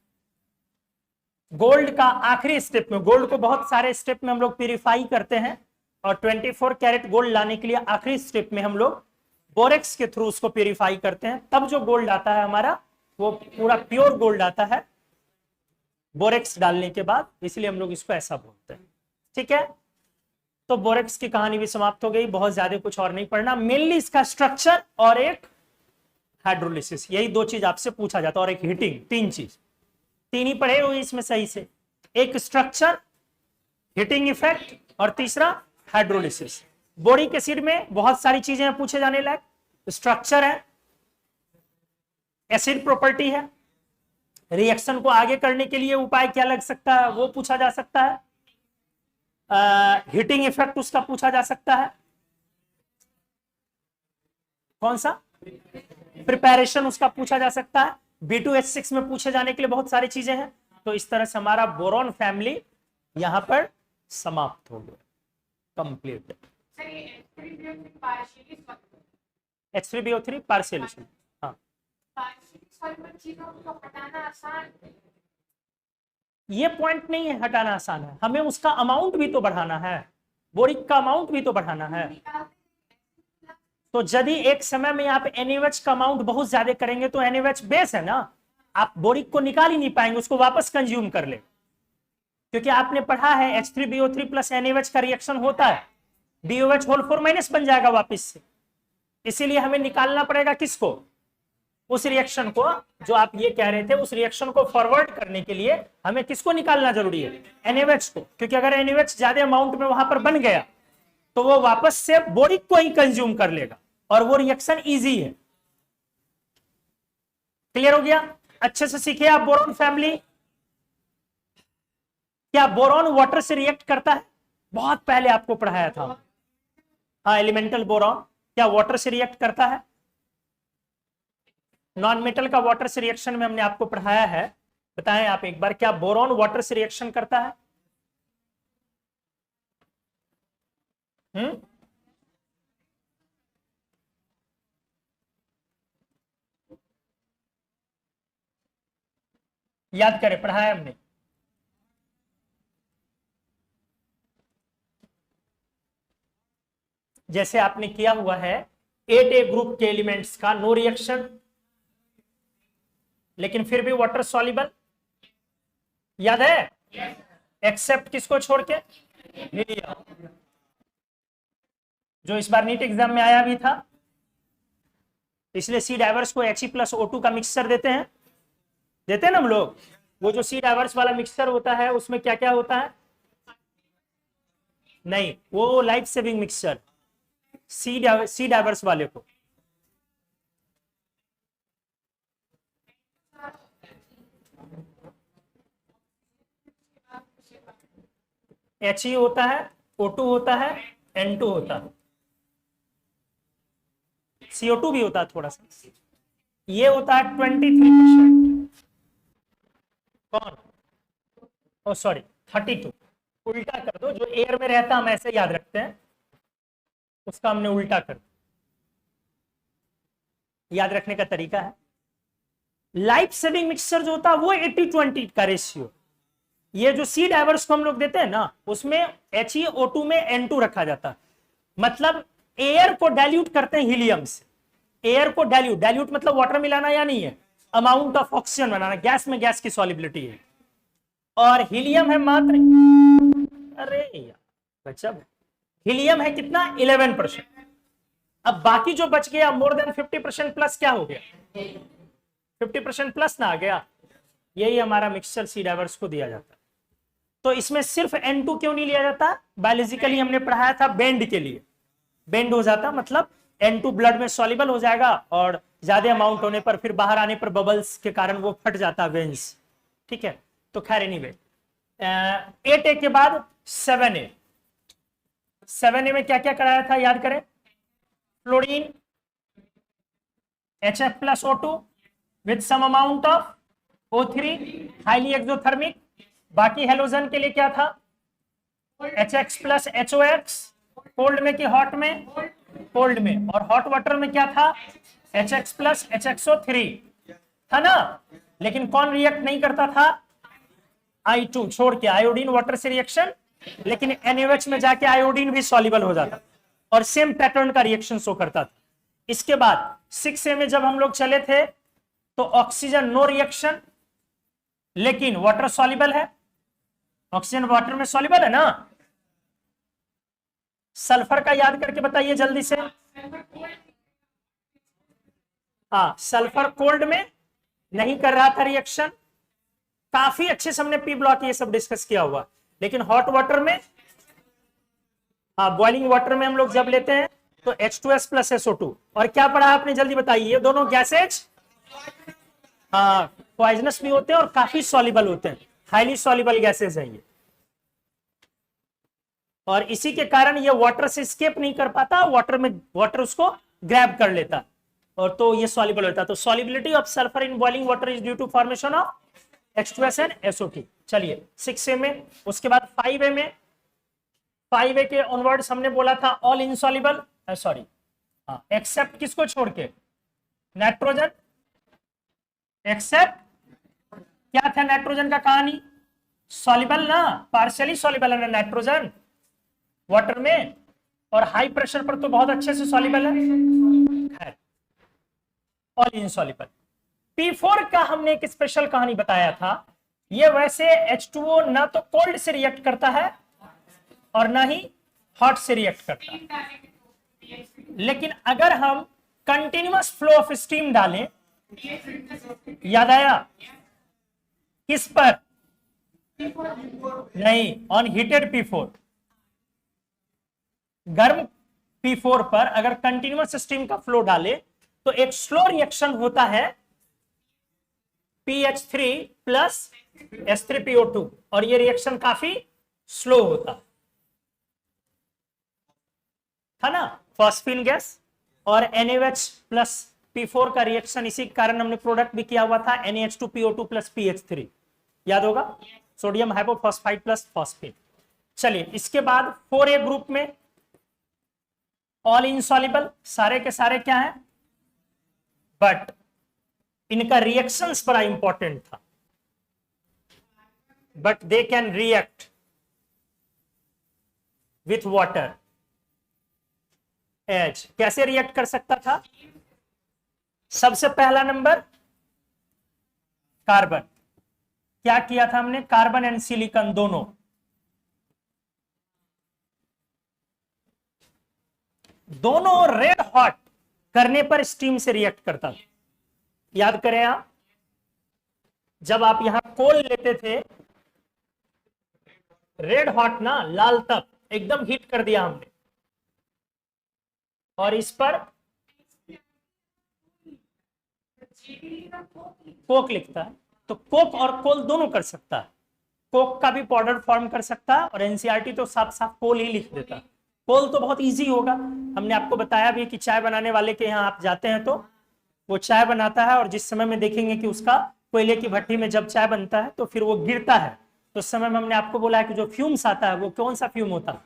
गोल्ड का आखिरी स्टेप में, गोल्ड को बहुत सारे स्टेप में हम लोग प्यूरिफाई करते हैं, और 24 कैरेट गोल्ड लाने के लिए आखिरी स्टेप में हम लोग बोरेक्स के थ्रू उसको प्यूरिफाई करते हैं, तब जो गोल्ड आता है हमारा वो पूरा प्योर गोल्ड आता है बोरेक्स डालने के बाद। इसलिए हम लोग इसको ऐसा बोलते हैं। ठीक है, तो बोरेक्स की कहानी भी समाप्त हो गई, बहुत ज्यादा कुछ और नहीं पढ़ना। मेनली इसका स्ट्रक्चर और एक हाइड्रोलिसिस, यही दो चीज आपसे पूछा जाता है, और एक हीटिंग, तीन चीज, तीन ही पढ़े हुए इसमें सही से। एक स्ट्रक्चर, हीटिंग इफेक्ट, और तीसरा हाइड्रोलिसिस। बोरिक एसिड में बहुत सारी चीजें पूछे जाने लायक, स्ट्रक्चर है, एसिड प्रॉपर्टी है, रिएक्शन को आगे करने के लिए उपाय क्या लग सकता है वो पूछा जा सकता है, हीटिंग इफेक्ट उसका पूछा जा सकता है, कौन सा प्रिपरेशन उसका पूछा जा सकता है, B2H6 में पूछे जाने के लिए बहुत सारी चीजें हैं। तो इस तरह से हमारा बोरॉन फैमिली यहां पर समाप्त हो गया, कंप्लीट। सर ये H3BO3 partially H3BO3 पार्शियली, हाँ soluble चीजों को हटाना आसान है। ये पॉइंट नहीं है हटाना आसान है, हमें उसका अमाउंट भी तो बढ़ाना है, बोरिक का अमाउंट भी तो बढ़ाना है। तो यदि एक समय में आप NaOH का अमाउंट बहुत ज्यादा करेंगे तो NaOH बेस है ना, आप बोरिक को निकाल ही नहीं पाएंगे, उसको वापस कंज्यूम कर ले, क्योंकि आपने पढ़ा है H3BO3 प्लस NaOH का रिएक्शन होता है, BOH होल 4 माइनस बन जाएगा वापस से। इसीलिए हमें निकालना पड़ेगा किसको, उस रिएक्शन को, जो आप ये कह रहे थे, उस रिएक्शन को फॉरवर्ड करने के लिए हमें किसको निकालना जरूरी है, NaOH को, क्योंकि अगर NaOH ज्यादा अमाउंट में वहां पर बन गया तो वो वापस से बोरिक को ही कंज्यूम कर लेगा, और वो रिएक्शन इजी है। क्लियर हो गया, अच्छे से सीखे आप बोरॉन फैमिली। क्या बोरॉन वाटर से रिएक्ट करता है, बहुत पहले आपको पढ़ाया था, हाँ एलिमेंटल बोरॉन क्या वाटर से रिएक्ट करता है, नॉन मेटल का वाटर से रिएक्शन में हमने आपको पढ़ाया है, बताएं आप एक बार, क्या बोरॉन वाटर से रिएक्शन करता है? याद करें, पढ़ाया हमने, जैसे आपने किया हुआ है 8A ग्रुप के एलिमेंट्स का नो रिएक्शन, लेकिन फिर भी वाटर सॉल्युबल, याद है? एक्सेप्ट किसको छोड़ के, हीलियम, जो इस बार नीट एग्जाम में आया भी था। इसलिए सी डाइवर्स को He+O2 का मिक्सचर देते हैं ना हम लोग। वो जो सी डाइवर्स वाला मिक्सचर होता है उसमें क्या क्या होता है, नहीं वो लाइफ सेविंग मिक्सचर, सी डाइवर्स वाले को He होता है, O2 होता है, N2 होता है, CO2 भी होता है थोड़ा सा, ये होता है 23%, कौन, ओ सॉरी 32, उल्टा कर दो, जो एयर में रहता हम ऐसे याद रखते हैं, उसका हमने उल्टा कर, याद रखने का तरीका है। लाइफ सेविंग मिक्सचर जो होता है वो 80-20 का रेशियो, ये जो सी डाइवर्स को हम लोग देते हैं ना, उसमें HeO2 में N2 रखा जाता है, मतलब एयर को डाइल्यूट करते हैं हीलियम से, एयर को डाइल्यूट मतलब वाटर मिलाना या नहीं है, amount of oxygen banana, gas में गैस की सॉल्युबिलिटी है, और हीलियम है मात्र, अरे यार गजब, हीलियम है कितना 11%। अब बाकी जो बच गया मोर देन 50% प्लस क्या हो गया, 50% प्लस ना आ गया, यही हमारा मिक्सचर सी डाइवर्स को दिया जाता है। तो इसमें सिर्फ N2 क्यों नहीं लिया जाता, बायोलॉजिकली हमने पढ़ाया था बेंड के लिए, बेंड हो जाता मतलब N2 ब्लड में सॉल्युबल हो जाएगा, और ज्यादा अमाउंट होने पर फिर बाहर आने पर बबल्स के कारण वो फट जाता है वेंस, ठीक है। तो खैर एनीवे 8A के बाद 7A, 7A में क्या क्या कराया था याद करें, fluorine HF+O2 with some amount of O3 highly exothermic. बाकी हेलोजन के लिए क्या था? HX प्लस HOX, कोल्ड में कि हॉट में? कोल्ड में। और हॉट वाटर में क्या था? HX प्लस HXO3 था ना। लेकिन कौन रिएक्ट नहीं करता था? I2 छोड़ के, आयोडीन वाटर से रिएक्शन, लेकिन NaOH में जाके आयोडीन भी सॉल्युबल हो जाता और सेम पैटर्न का रिएक्शन शो करता था। इसके बाद 6A में जब हम लोग चले थे तो ऑक्सीजन नो रिएक्शन, लेकिन वाटर सॉल्युबल है। ऑक्सीजन वाटर में सॉल्युबल है ना। सल्फर का याद करके बताइए जल्दी से। हाँ, सल्फर कोल्ड में नहीं कर रहा था रिएक्शन। काफी अच्छे से हमने पी ब्लॉक ये सब डिस्कस किया हुआ। लेकिन हॉट वाटर में, हाँ बॉइलिंग वाटर में हम लोग जब लेते हैं तो H2S प्लस SO2। और क्या पढ़ा आपने जल्दी बताइए? ये दोनों गैसेज हाँ पॉइजनस भी होते हैं और काफी सॉल्युबल होते हैं, हाईली सॉल्युबल गैसेज हैं ये। और इसी के कारण ये वाटर से स्केप नहीं कर पाता, वाटर उसको ग्रैब कर लेता और तो ये सॉल्युबल होता है। तो solubility of sulphur in boiling water is due to formation of H2S and SO2। चलिए 6A में। उसके बाद 5A में, 5A के ऑनवर्ड्स हमने बोला था ऑल इनसॉल्युबल, सॉरी हाँ एक्सेप्ट किसको छोड़ के? नाइट्रोजन। एक्सेप्ट क्या था नाइट्रोजन का कहानी? सॉल्युबल ना, पार्शियली सॉल्युबल है ना नाइट्रोजन वाटर में, और हाई प्रेशर पर तो बहुत अच्छे से सॉल्युबल है। खैर ऑल इनसॉल्युबल। P4 का हमने एक स्पेशल कहानी बताया था। ये वैसे H2O ना तो कोल्ड से रिएक्ट करता है और ना ही हॉट से रिएक्ट करता है। लेकिन अगर हम कंटिन्यूअस फ्लो ऑफ स्टीम डालें, याद आया किस पर? नहीं, ऑन हीटेड P4। गर्म P4 पर अगर कंटिन्यूअस स्टीम का फ्लो डाले तो एक स्लो रिएक्शन होता है PH3 प्लस H3PO2, और ये रिएक्शन काफी स्लो होता था ना। फॉस्फीन गैस और NaOH प्लस P4 का रिएक्शन, इसी कारण हमने प्रोडक्ट भी किया हुआ था NaH2PO2 प्लस PH3, याद होगा, सोडियम हाइपोफॉस्फाइड प्लस फॉस्फीन। चलिए इसके बाद 4A ग्रुप में ऑल इनसॉल्युबल, सारे के सारे क्या है? बट इनका रिएक्शंस बड़ा इंपॉर्टेंट था। But they can react with water as. कैसे रिएक्ट कर सकता था? सबसे पहला नंबर कार्बन। क्या किया था हमने? कार्बन एंड सिलिकॉन दोनों रेड हॉट करने पर स्टीम से रिएक्ट करता था। याद करें आप, जब आप यहां कोल लेते थे, रेड हॉट ना, लाल तक एकदम हीट कर दिया हमने, और इस पर कोक लिखता है, तो कोक और कोल दोनों कर सकता है। कोक का भी पाउडर फॉर्म कर सकता है, और एनसीईआरटी तो साफ साफ कोल ही लिख देता है। कोल तो बहुत इजी होगा, हमने आपको बताया भी कि चाय बनाने वाले के यहाँ आप जाते हैं तो वो चाय बनाता है, और जिस समय में देखेंगे कि उसका कोयले की भट्टी में जब चाय बनता है तो फिर वो गिरता है, तो उस समय में हमने आपको बोला है कि जो फ्यूम्स आता है वो कौन सा फ्यूम होता है?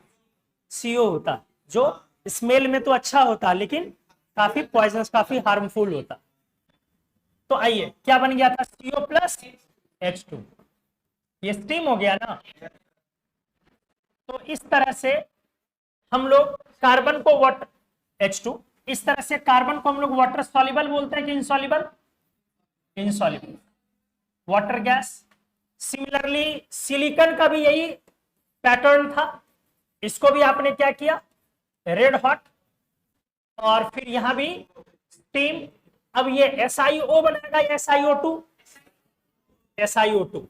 CO होता है, जो स्मेल में तो अच्छा होता है लेकिन काफी पॉइजनस, काफी हार्मफुल होता। तो आइए क्या बन गया था? CO प्लस H2, ये स्टीम हो गया ना। तो इस तरह से हम लोग कार्बन को वाटर, H2, इस तरह से कार्बन को हम लोग वाटर सॉल्युबल बोलते हैं कि insoluble? Insoluble water gas. Similarly silicon का भी यही पैटर्न था, इसको भी आपने क्या किया? रेड हॉट, और फिर यहां भी स्टीम। अब ये SiO बनेगा या SiO2? SiO2,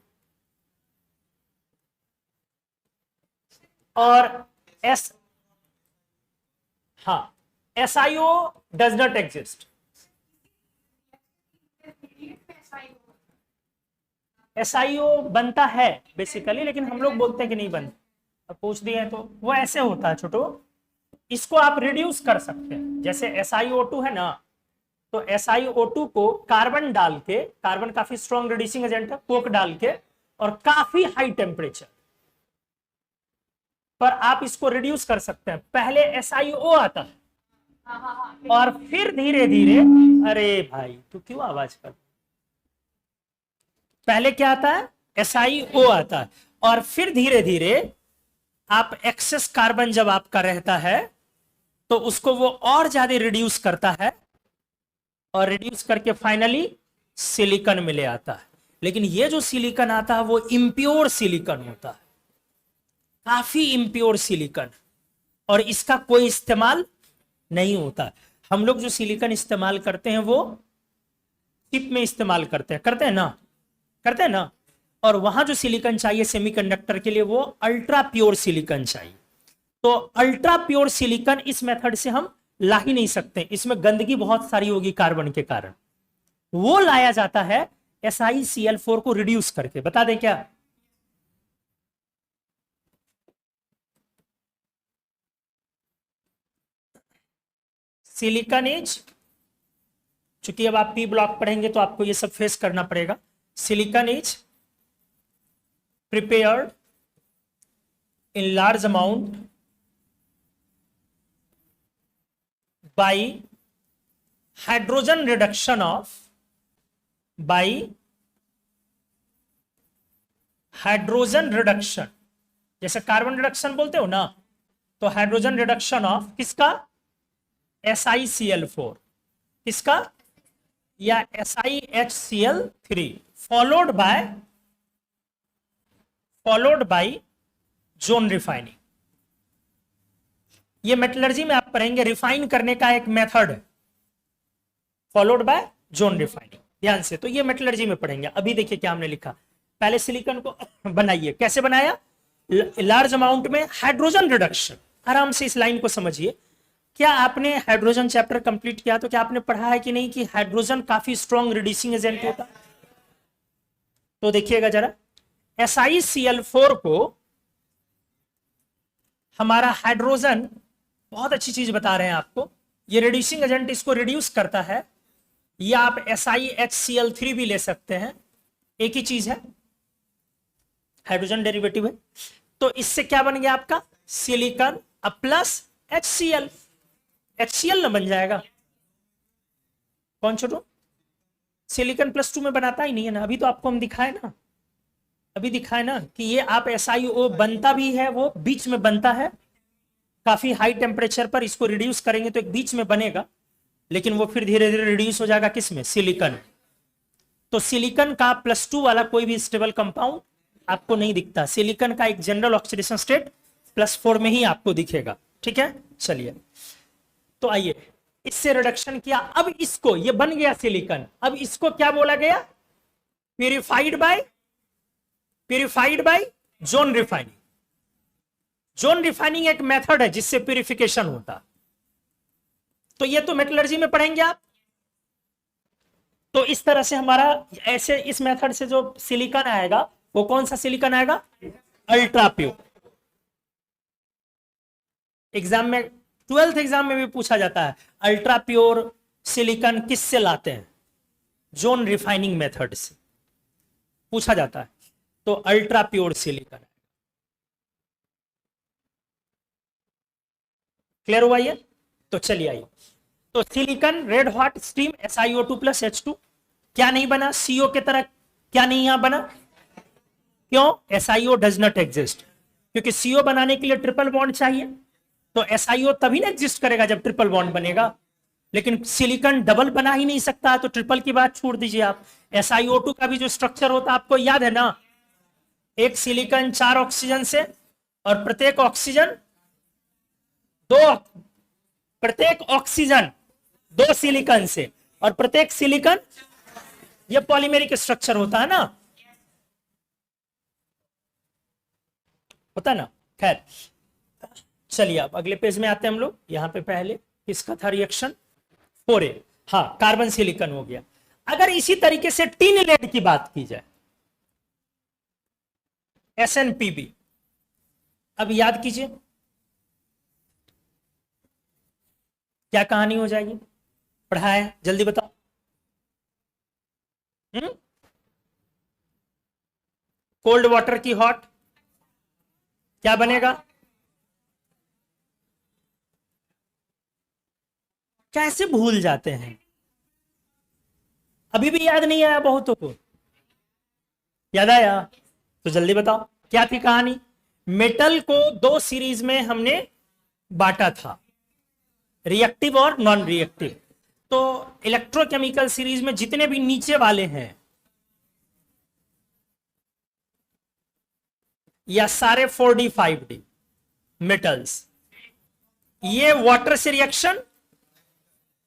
और हाँ SiO does not exist. SiO बनता है बेसिकली, लेकिन हम लोग बोलते हैं कि नहीं बनता। अब पूछ दिया है तो वो ऐसे होता है छोटो, इसको आप रिड्यूस कर सकते हैं। जैसे SiO2 है ना, तो SiO2 को कार्बन डाल के, कार्बन काफी स्ट्रॉन्ग रिड्यूसिंग एजेंट है, कोक डाल के और काफी हाई टेम्परेचर पर आप इसको रिड्यूस कर सकते हैं। पहले SiO आता है हाँ हाँ हाँ और फिर धीरे धीरे, अरे भाई तू क्यों आवाज कर, पहले क्या आता है SiO आता है और फिर धीरे धीरे आप एक्सेस कार्बन जब आपका रहता है तो उसको वो और ज्यादा रिड्यूस करता है और रिड्यूस करके फाइनली सिलिकॉन में ले आता है। लेकिन ये जो सिलिकॉन आता है वो इम्प्योर सिलिकॉन होता है, काफी इम्प्योर सिलिकॉन, और इसका कोई इस्तेमाल नहीं होता। हम लोग जो सिलिकॉन इस्तेमाल करते हैं वो चिप में इस्तेमाल करते हैं ना, करते हैं ना। और वहां जो सिलिकॉन चाहिए सेमीकंडक्टर के लिए वो अल्ट्रा प्योर सिलिकॉन चाहिए। तो अल्ट्रा प्योर सिलिकॉन इस मेथड से हम ला ही नहीं सकते, इसमें गंदगी बहुत सारी होगी कार्बन के कारण। वो लाया जाता है SiCl4 को रिड्यूस करके। बता दें क्या, सिलिकॉन इज, चूंकि अब आप पी ब्लॉक पढ़ेंगे तो आपको ये सब फेस करना पड़ेगा। Silicon is prepared in large amount by hydrogen reduction of, by hydrogen reduction, जैसे कार्बन रिडक्शन बोलते हो ना, तो हाइड्रोजन रिडक्शन ऑफ किसका, SiCl4, किसका, या SiHCl3, followed by zone refining. ये मेटलर्जी में आप पढ़ेंगे, रिफाइन करने का एक मेथड है, फॉलोड बाय जोन रिफाइनिंग, ध्यान से। तो ये मेटलर्जी में पढ़ेंगे। अभी देखिए क्या हमने लिखा, पहले सिलिकॉन को बनाइए, कैसे बनाया, लार्ज अमाउंट में हाइड्रोजन रिडक्शन। आराम से इस लाइन को समझिए। क्या आपने हाइड्रोजन चैप्टर कंप्लीट किया तो क्या आपने पढ़ा है कि नहीं कि हाइड्रोजन काफी स्ट्रॉन्ग रिड्यूसिंग एजेंट होता है? तो देखिएगा जरा, SiCl4 को हमारा हाइड्रोजन, बहुत अच्छी चीज बता रहे हैं आपको, ये रिड्यूसिंग एजेंट इसको रिड्यूस करता है, या आप SiHCl3 भी ले सकते हैं, एक ही चीज है, हाइड्रोजन डेरिवेटिव है। तो इससे क्या बन गया आपका सिलिकॉन प्लस HCl, HCl ना बन जाएगा। कौन छोटू, सिलिकॉन +2 में बनाता ही नहीं है ना, अभी तो आपको हम दिखाए ना, अभी दिखाए ना कि ये आप SiO बनता भी है, वो बीच में बनता है काफी हाई टेम्परेचर पर, इसको रिड्यूस करेंगे तो एक बीच में बनेगा, लेकिन वो फिर धीरे धीरे रिड्यूस हो जाएगा किसमें, सिलिकॉन। तो सिलिकॉन का +2 वाला कोई भी स्टेबल कंपाउंड आपको नहीं दिखता, सिलिकॉन का एक जनरल ऑक्सीडेशन स्टेट +4 में ही आपको दिखेगा। ठीक है, चलिए तो आइए, इससे रिडक्शन किया, अब इसको, ये बन गया सिलिकॉन, अब इसको क्या बोला गया, purified bye zone refining. Zone refining एक मेथड है जिससे प्यूरिफिकेशन होता। तो ये तो मेटलर्जी में पढ़ेंगे आप। तो इस तरह से हमारा, ऐसे इस मेथड से जो सिलिकॉन आएगा वो कौन सा सिलिकॉन आएगा, अल्ट्रा प्योर। एग्जाम में, 12th एग्जाम में भी पूछा जाता है, अल्ट्रा प्योर सिलिकॉन किससे लाते हैं, जोन रिफाइनिंग मेथड से पूछा जाता है। तो अल्ट्रा प्योर सिलिकॉन, क्लियर हुआ ये? तो चलिए आइए, तो silicon red hot steam SiO2 + H2, क्या नहीं बना, CO के तरह क्या नहीं यहां बना, क्यों, SiO डज नॉट एग्जिस्ट, क्योंकि CO बनाने के लिए ट्रिपल बॉन्ड चाहिए, तो SiO तभी ना एग्जिस्ट करेगा जब ट्रिपल बॉन्ड बनेगा। लेकिन सिलिकॉन डबल बना ही नहीं सकता, तो ट्रिपल की बात छोड़ दीजिए आप। SiO2 का भी जो स्ट्रक्चर होता है आपको याद है ना, एक सिलिकॉन 4 ऑक्सीजन से, और प्रत्येक ऑक्सीजन 2 सिलिकॉन से, और प्रत्येक सिलिकॉन, ये पॉलीमेरिक स्ट्रक्चर होता है ना, होता ना। खैर चलिए अब अगले पेज में आते हैं हम लोग। यहां पे पहले किसका था रिएक्शन, 4A, हाँ कार्बन सिलिकॉन हो गया। अगर इसी तरीके से टिन लेड की बात की जाए, SnPb, अब याद कीजिए क्या कहानी हो जाएगी। पढ़ा है, जल्दी बताओ। कोल्ड वाटर की हॉट क्या बनेगा? कैसे भूल जाते हैं? अभी भी याद नहीं आया बहुतों को? याद आया तो जल्दी बताओ, क्या थी कहानी? मेटल को दो सीरीज में हमने बांटा था, रिएक्टिव और नॉन रिएक्टिव। तो इलेक्ट्रोकेमिकल सीरीज में जितने भी नीचे वाले हैं या सारे 4D 5D मेटल्स, ये वाटर से रिएक्शन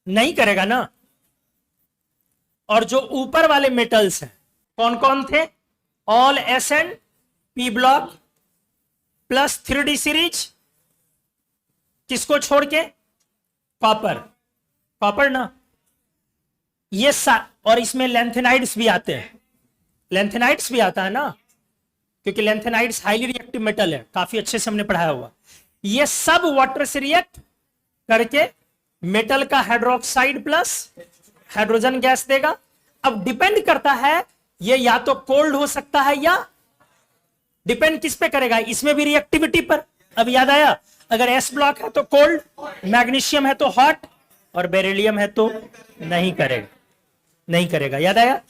नहीं करेगा ना। और जो ऊपर वाले मेटल्स हैं कौन कौन थे? All SN P block plus 3D series, किसको छोड़ के? कॉपर, कॉपर ना। ये और इसमें लेंथेनाइड्स भी आते हैं, लेंथेनाइड्स भी आता है ना, क्योंकि लेंथेनाइड्स हाईली रिएक्टिव मेटल है, काफी अच्छे से हमने पढ़ाया हुआ। ये सब वाटर से रिएक्ट करके मेटल का हाइड्रोक्साइड प्लस हाइड्रोजन गैस देगा। अब डिपेंड करता है, ये या तो कोल्ड हो सकता है या डिपेंड किस पे करेगा? इसमें भी रिएक्टिविटी पर। अब याद आया, अगर S ब्लॉक है तो कोल्ड, मैग्नीशियम है तो हॉट, और बेरिलियम है तो नहीं करेगा, नहीं करेगा। याद आया?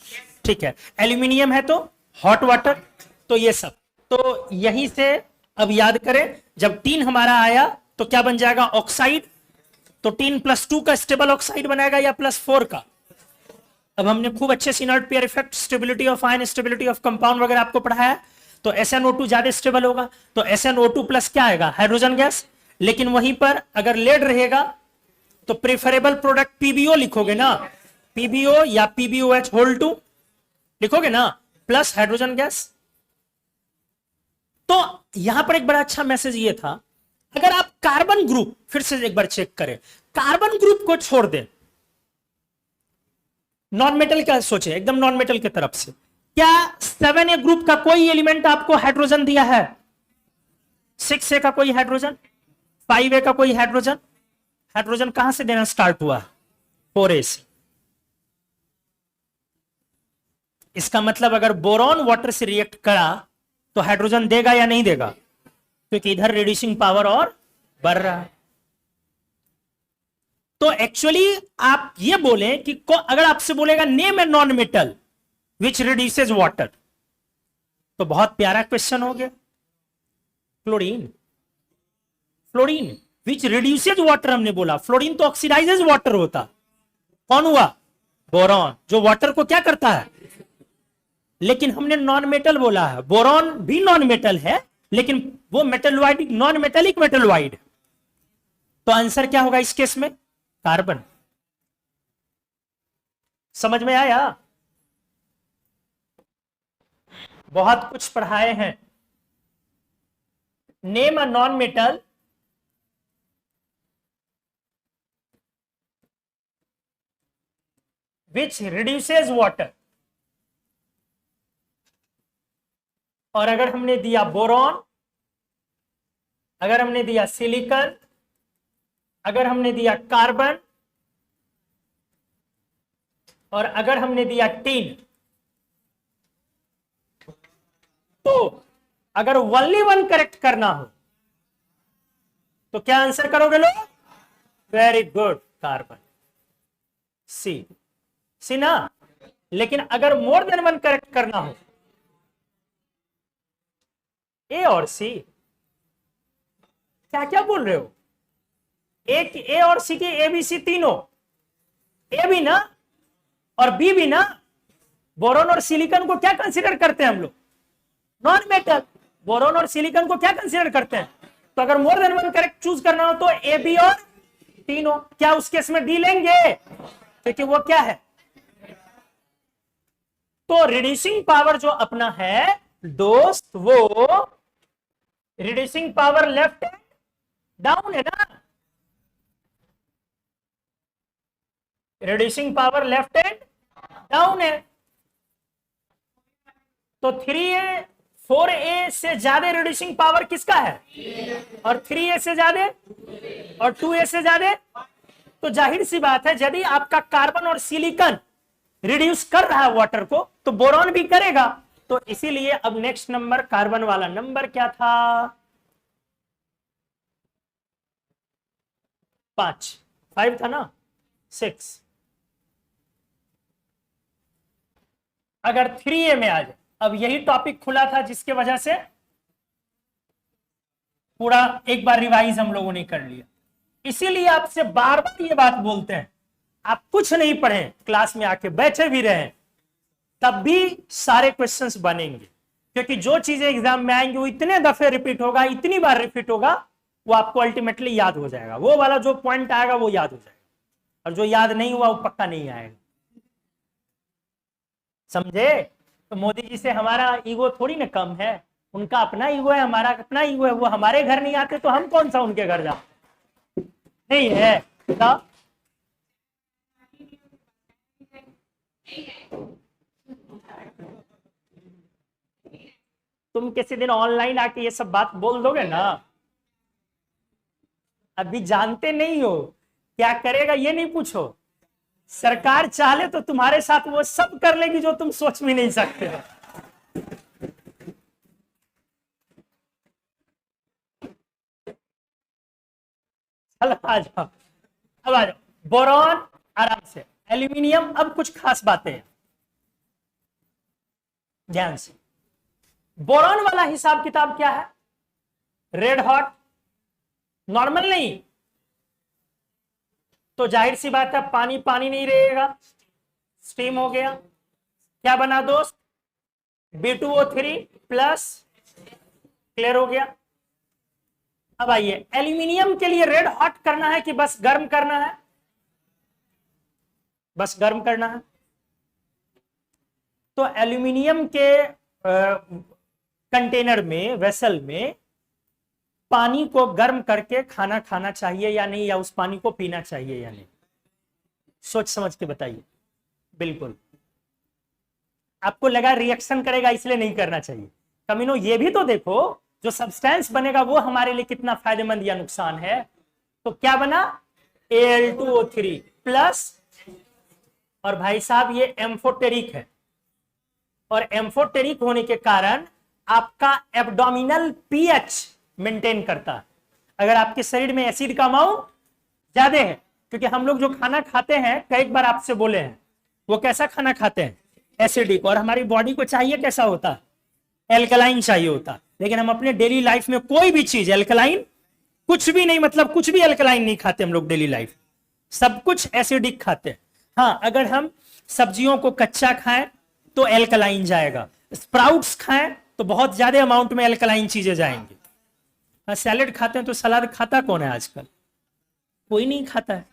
ठीक है। एल्यूमिनियम है तो हॉट वाटर। तो ये सब, तो यहीं से अब याद करें, जब 3 हमारा आया तो क्या बन जाएगा? ऑक्साइड। तो 3 + 2 का स्टेबल ऑक्साइड बनाएगा या +4 का? अब हमने खूब अच्छे से inert pair effect, stability of ion, stability of compound वगैरह आपको पढ़ाया है। तो SnO2 ज्यादा स्टेबल होगा, तो SnO2 प्लस क्या आएगा? Hydrogen gas. लेकिन वहीं पर अगर लेड रहेगा तो प्रेफरेबल प्रोडक्ट PbO लिखोगे ना, PbO या PbOH2 लिखोगे ना, प्लस हाइड्रोजन गैस। तो यहां पर एक बड़ा अच्छा मैसेज ये था, अगर आप कार्बन ग्रुप फिर से एक बार चेक करें, कार्बन ग्रुप को छोड़ दें, नॉन मेटल का सोचे, एकदम नॉन मेटल की तरफ से, क्या 7A ग्रुप का कोई एलिमेंट आपको हाइड्रोजन दिया है? 6A का कोई हाइड्रोजन, 5A का कोई हाइड्रोजन? हाइड्रोजन कहां से देना स्टार्ट हुआ? 4A से। इसका मतलब अगर बोरॉन वाटर से रिएक्ट करा तो हाइड्रोजन देगा या नहीं देगा? क्योंकि इधर रिड्यूसिंग पावर और बढ़ रहा है। तो एक्चुअली आप ये बोले कि अगर आपसे बोलेगा name a non metal which reduces water, तो बहुत प्यारा क्वेश्चन हो गया। फ्लोरीन, फ्लोरीन विच रिड्यूसेस वाटर हमने बोला, फ्लोरीन तो ऑक्सीडाइजेस वाटर होता। कौन हुआ? बोरॉन, जो वाटर को क्या करता है? लेकिन हमने नॉन मेटल बोला है, बोरॉन भी नॉन मेटल है, लेकिन वो मेटलवाइड, नॉन मेटेलिक मेटलवाइड। तो आंसर क्या होगा इस केस में? कार्बन। समझ में आया? बहुत कुछ पढ़ाए हैं। Name a non metal which reduces water, और अगर हमने दिया बोरॉन, अगर हमने दिया सिलिकॉन, अगर हमने दिया कार्बन, और अगर हमने दिया टीन, तो अगर ओनली वन करेक्ट करना हो तो क्या आंसर करोगे लोग? वेरी गुड, कार्बन, सी। सी ना। लेकिन अगर मोर देन वन करेक्ट करना हो, ए और सी। क्या क्या बोल रहे हो? एक ए और सी की ABC तीनों, ए भी ना और बी भी ना। बोरॉन और सिलिकॉन को क्या कंसीडर करते हैं हम लोग? Non metal. बोरॉन और सिलिकॉन को क्या कंसीडर करते हैं? तो अगर more than one correct choose करना हो तो ए, बी और तीनों। क्या उस केस में डी लेंगे? क्योंकि वो क्या है? तो रिड्यूसिंग पावर जो अपना है दोस्त, वो reducing power left and down है ना। Reducing power left and down है। तो 3A 4A से ज्यादा रिड्यूसिंग पावर किसका है? और 3A से ज्यादा और 2A से ज्यादा। तो जाहिर सी बात है यदि आपका कार्बन और सिलिकॉन रिड्यूस कर रहा है वाटर को तो बोरॉन भी करेगा। तो इसीलिए अब नेक्स्ट नंबर कार्बन वाला नंबर क्या था? 5 था ना, 6। अगर 3A में आ जाए, अब यही टॉपिक खुला था जिसके वजह से पूरा एक बार रिवाइज हम लोगों ने कर लिया। इसीलिए आपसे बार बार ये बात बोलते हैं, आप कुछ नहीं पढ़े, क्लास में आके बैठे भी रहे तब भी सारे क्वेश्चंस बनेंगे, क्योंकि जो चीजें एग्जाम में आएंगी वो इतने दफे रिपीट होगा, इतनी बार रिपीट होगा, वो आपको अल्टीमेटली याद हो जाएगा। वो वाला जो पॉइंट आएगा वो याद हो जाएगा, और जो याद नहीं हुआ वो पक्का नहीं आएगा। समझे? तो मोदी जी से हमारा ईगो थोड़ी ना कम है, उनका अपना ईगो है, हमारा अपना ईगो है। वो हमारे घर नहीं आते तो हम कौन सा उनके घर जाते? नहीं है तो? तुम किसी दिन ऑनलाइन आके ये सब बात बोल दोगे ना, अभी जानते नहीं हो क्या करेगा ये नहीं पूछो। सरकार चाहे तो तुम्हारे साथ वो सब कर लेगी जो तुम सोच भी नहीं सकते हो। चलो आ जाओ, अब आ जाओ। बोरॉन आराम से, एल्यूमिनियम। अब कुछ खास बातें हैं, ध्यान से। बोरॉन वाला हिसाब किताब क्या है? रेड हॉट, नॉर्मल नहीं, तो जाहिर सी बात है पानी पानी नहीं रहेगा, स्टीम हो गया। क्या बना दोस्त? B2O3 प्लस, क्लियर हो गया। अब आइए, एल्यूमिनियम के लिए रेड हॉट करना है कि बस गर्म करना है? बस गर्म करना है। तो एल्यूमिनियम के कंटेनर में, वेसल में पानी को गर्म करके खाना खाना चाहिए या नहीं, या उस पानी को पीना चाहिए या नहीं? सोच समझ के बताइए। बिल्कुल, आपको लगा रिएक्शन करेगा इसलिए नहीं करना चाहिए। कमीनो ये भी तो देखो, जो सब्सटेंस बनेगा वो हमारे लिए कितना फायदेमंद या नुकसान है। तो क्या बना? Al2O3 प्लस, और भाई साहब ये एम्फोटेरिक है, और एम्फोटेरिक होने के कारण आपका एब्डोमिनल पीएच मेंटेन करता है। अगर आपके शरीर में एसिड का अमाउंट ज्यादा है, क्योंकि हम लोग जो खाना खाते हैं, कई बार आपसे बोले हैं, वो कैसा खाना खाते हैं? एसिडिक। और हमारी बॉडी को चाहिए कैसा होता है? एल्कलाइन चाहिए होता। लेकिन हम अपने डेली लाइफ में कोई भी चीज एल्कलाइन कुछ भी नहीं, मतलब कुछ भी एल्कलाइन नहीं खाते हम लोग डेली लाइफ, सब कुछ एसिडिक खाते हैं। हाँ, अगर हम सब्जियों को कच्चा खाएं तो एल्कलाइन जाएगा, स्प्राउट्स खाएं तो बहुत ज्यादा अमाउंट में एल्कलाइन चीजें जाएंगी। हाँ, सैलेड खाते हैं तो सलाद खाता कौन है आजकल? कोई नहीं खाता है।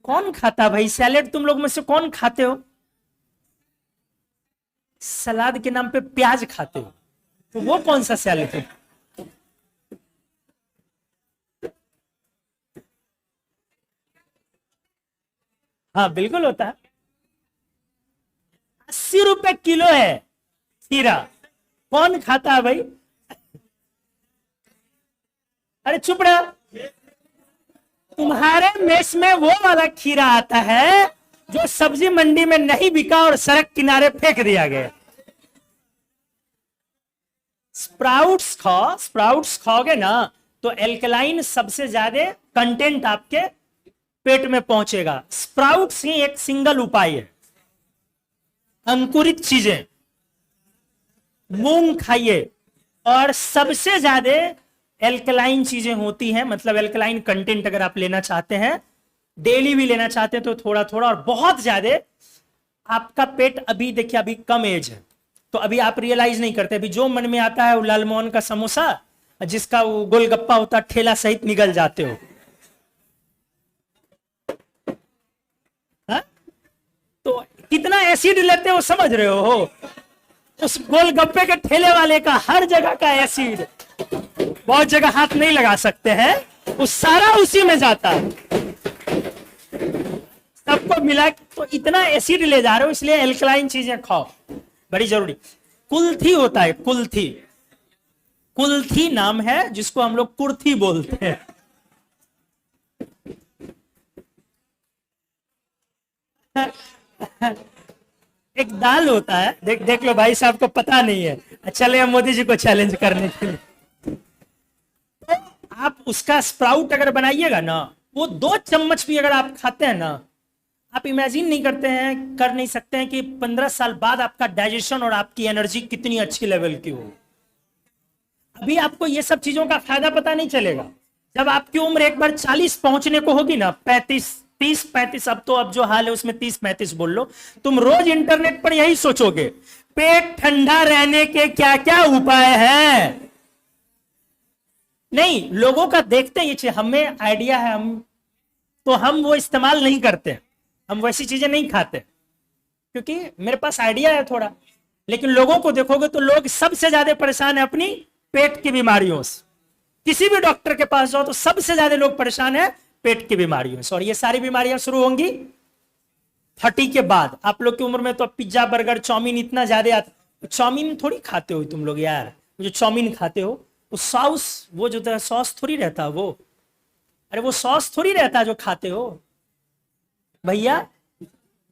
कौन खाता भाई सैलेड? तुम लोग में से कौन खाते हो? सलाद के नाम पे प्याज खाते हो, तो वो कौन सा सैलेड है? हाँ बिल्कुल होता है। 80 रुपए किलो है खीरा, कौन खाता है भाई? अरे चुप रहो, तुम्हारे मेस में वो वाला खीरा आता है जो सब्जी मंडी में नहीं बिका और सड़क किनारे फेंक दिया गया। स्प्राउट्स खाओ, स्प्राउट्स खाओगे ना तो एल्कलाइन सबसे ज्यादा कंटेंट आपके पेट में पहुंचेगा। स्प्राउट्स ही एक सिंगल उपाय है। अंकुरित चीजें, मूंग खाइए, और सबसे ज्यादा एल्कलाइन चीजें होती हैं, मतलब एल्कलाइन कंटेंट अगर आप लेना चाहते हैं, डेली भी लेना चाहते हैं तो थोड़ा थोड़ा, और बहुत ज्यादा। आपका पेट अभी देखिए, अभी कम एज है तो अभी आप रियलाइज नहीं करते, अभी जो मन में आता है वो लालमोहन का समोसा, जिसका वो गोलगप्पा होता है, ठेला सहित निगल जाते हो। तो कितना एसिड लेते हो समझ रहे हो? उस गोलगप्पे के ठेले वाले का हर जगह का एसिड, बहुत जगह हाथ नहीं लगा सकते हैं, वो सारा उसी में जाता है। सबको मिला तो इतना एसिड ले जा रहे हो, इसलिए एल्कलाइन चीजें खाओ, बड़ी जरूरी। कुल्थी होता है, कुल्थी, कुल्थी नाम है जिसको हम लोग कुर्थी बोलते हैं। एक दाल होता है, देख देख लो भाई साहब को पता नहीं है, चले हम मोदी जी को चैलेंज करने के लिए। तो आप उसका स्प्राउट अगर बनाइएगा ना, वो 2 चम्मच भी अगर आप खाते हैं ना, आप इमेजिन नहीं करते हैं, कर नहीं सकते हैं कि 15 साल बाद आपका डाइजेशन और आपकी एनर्जी कितनी अच्छी लेवल की हो। अभी आपको ये सब चीजों का फायदा पता नहीं चलेगा। जब आपकी उम्र एक बार 40 पहुंचने को होगी ना, 35 30 35, अब तो अब जो हाल है उसमें 30 35 बोल लो, तुम रोज इंटरनेट पर यही सोचोगे पेट ठंडा रहने के क्या क्या उपाय हैं। नहीं, लोगों का देखते ही चीज, हमें आइडिया है, हम वो इस्तेमाल नहीं करते, हम वैसी चीजें नहीं खाते क्योंकि मेरे पास आइडिया है थोड़ा। लेकिन लोगों को देखोगे तो लोग सबसे ज्यादा परेशान है अपनी पेट की बीमारियों से। किसी भी डॉक्टर के पास जाओ तो सबसे ज्यादा लोग परेशान है पेट की बीमारियों से। और ये सारी बीमारियां शुरू होंगी 30 के बाद। आप लोग की उम्र में तो पिज्जा बर्गर चाउमीन इतना ज्यादा आता। चाउमीन थोड़ी खाते हो तुम लोग यार, जो चाउमीन खाते हो वो सॉस, वो जो सॉस थोड़ी रहता वो, अरे वो सॉस थोड़ी रहता जो खाते हो भैया।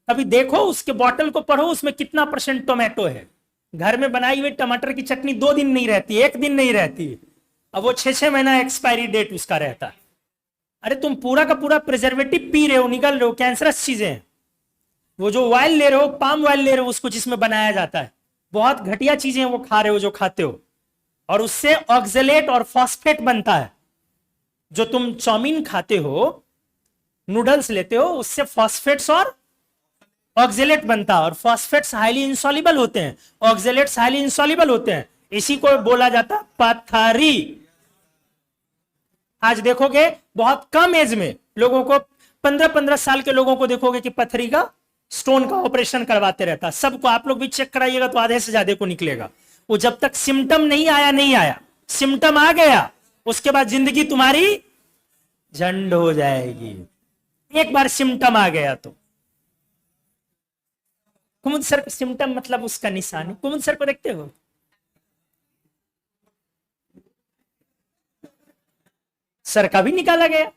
कभी देखो उसके बॉटल को पढ़ो, उसमें कितना % टोमेटो है। घर में बनाई हुई टमाटर की चटनी 2 दिन नहीं रहती, 1 दिन नहीं रहती, अब वो 6-6 महीना एक्सपायरी डेट उसका रहता है। अरे तुम पूरा का पूरा प्रिजर्वेटिव पी रहे हो, निकल रहे हो, कैंसरस चीजें हैं। वो जो ऑयल ले रहे हो, पाम ऑयल ले रहे हो, उसको जिसमें बनाया जाता है, बहुत घटिया चीजें वो खा रहे हो जो खाते हो, और उससे ऑक्जेलेट और फॉस्फेट बनता है। जो तुम चाउमीन खाते हो, नूडल्स लेते हो, उससे फॉस्फेट्स और ऑक्जेलेट बनता है, और फॉस्फेट्स हाईली इंसॉल्युबल होते हैं, ऑक्जेलेट्स हाईली इंसॉल्युबल होते हैं। इसी को बोला जाता है पथरी। आज देखोगे बहुत कम एज में लोगों को, 15-15 साल के लोगों को देखोगे कि पथरी का, स्टोन का ऑपरेशन करवाते रहता है। सबको आप लोग भी चेक कराइएगा तो आधे से ज्यादा को निकलेगा। वो जब तक सिम्टम नहीं आया, सिम्टम आ गया उसके बाद जिंदगी तुम्हारी झंड हो जाएगी। एक बार सिम्टम आ गया तो। कुमुद सर का सिम्टम मतलब उसका निशान। कुमुद सर को देखते हो? सर का भी निकाला गया।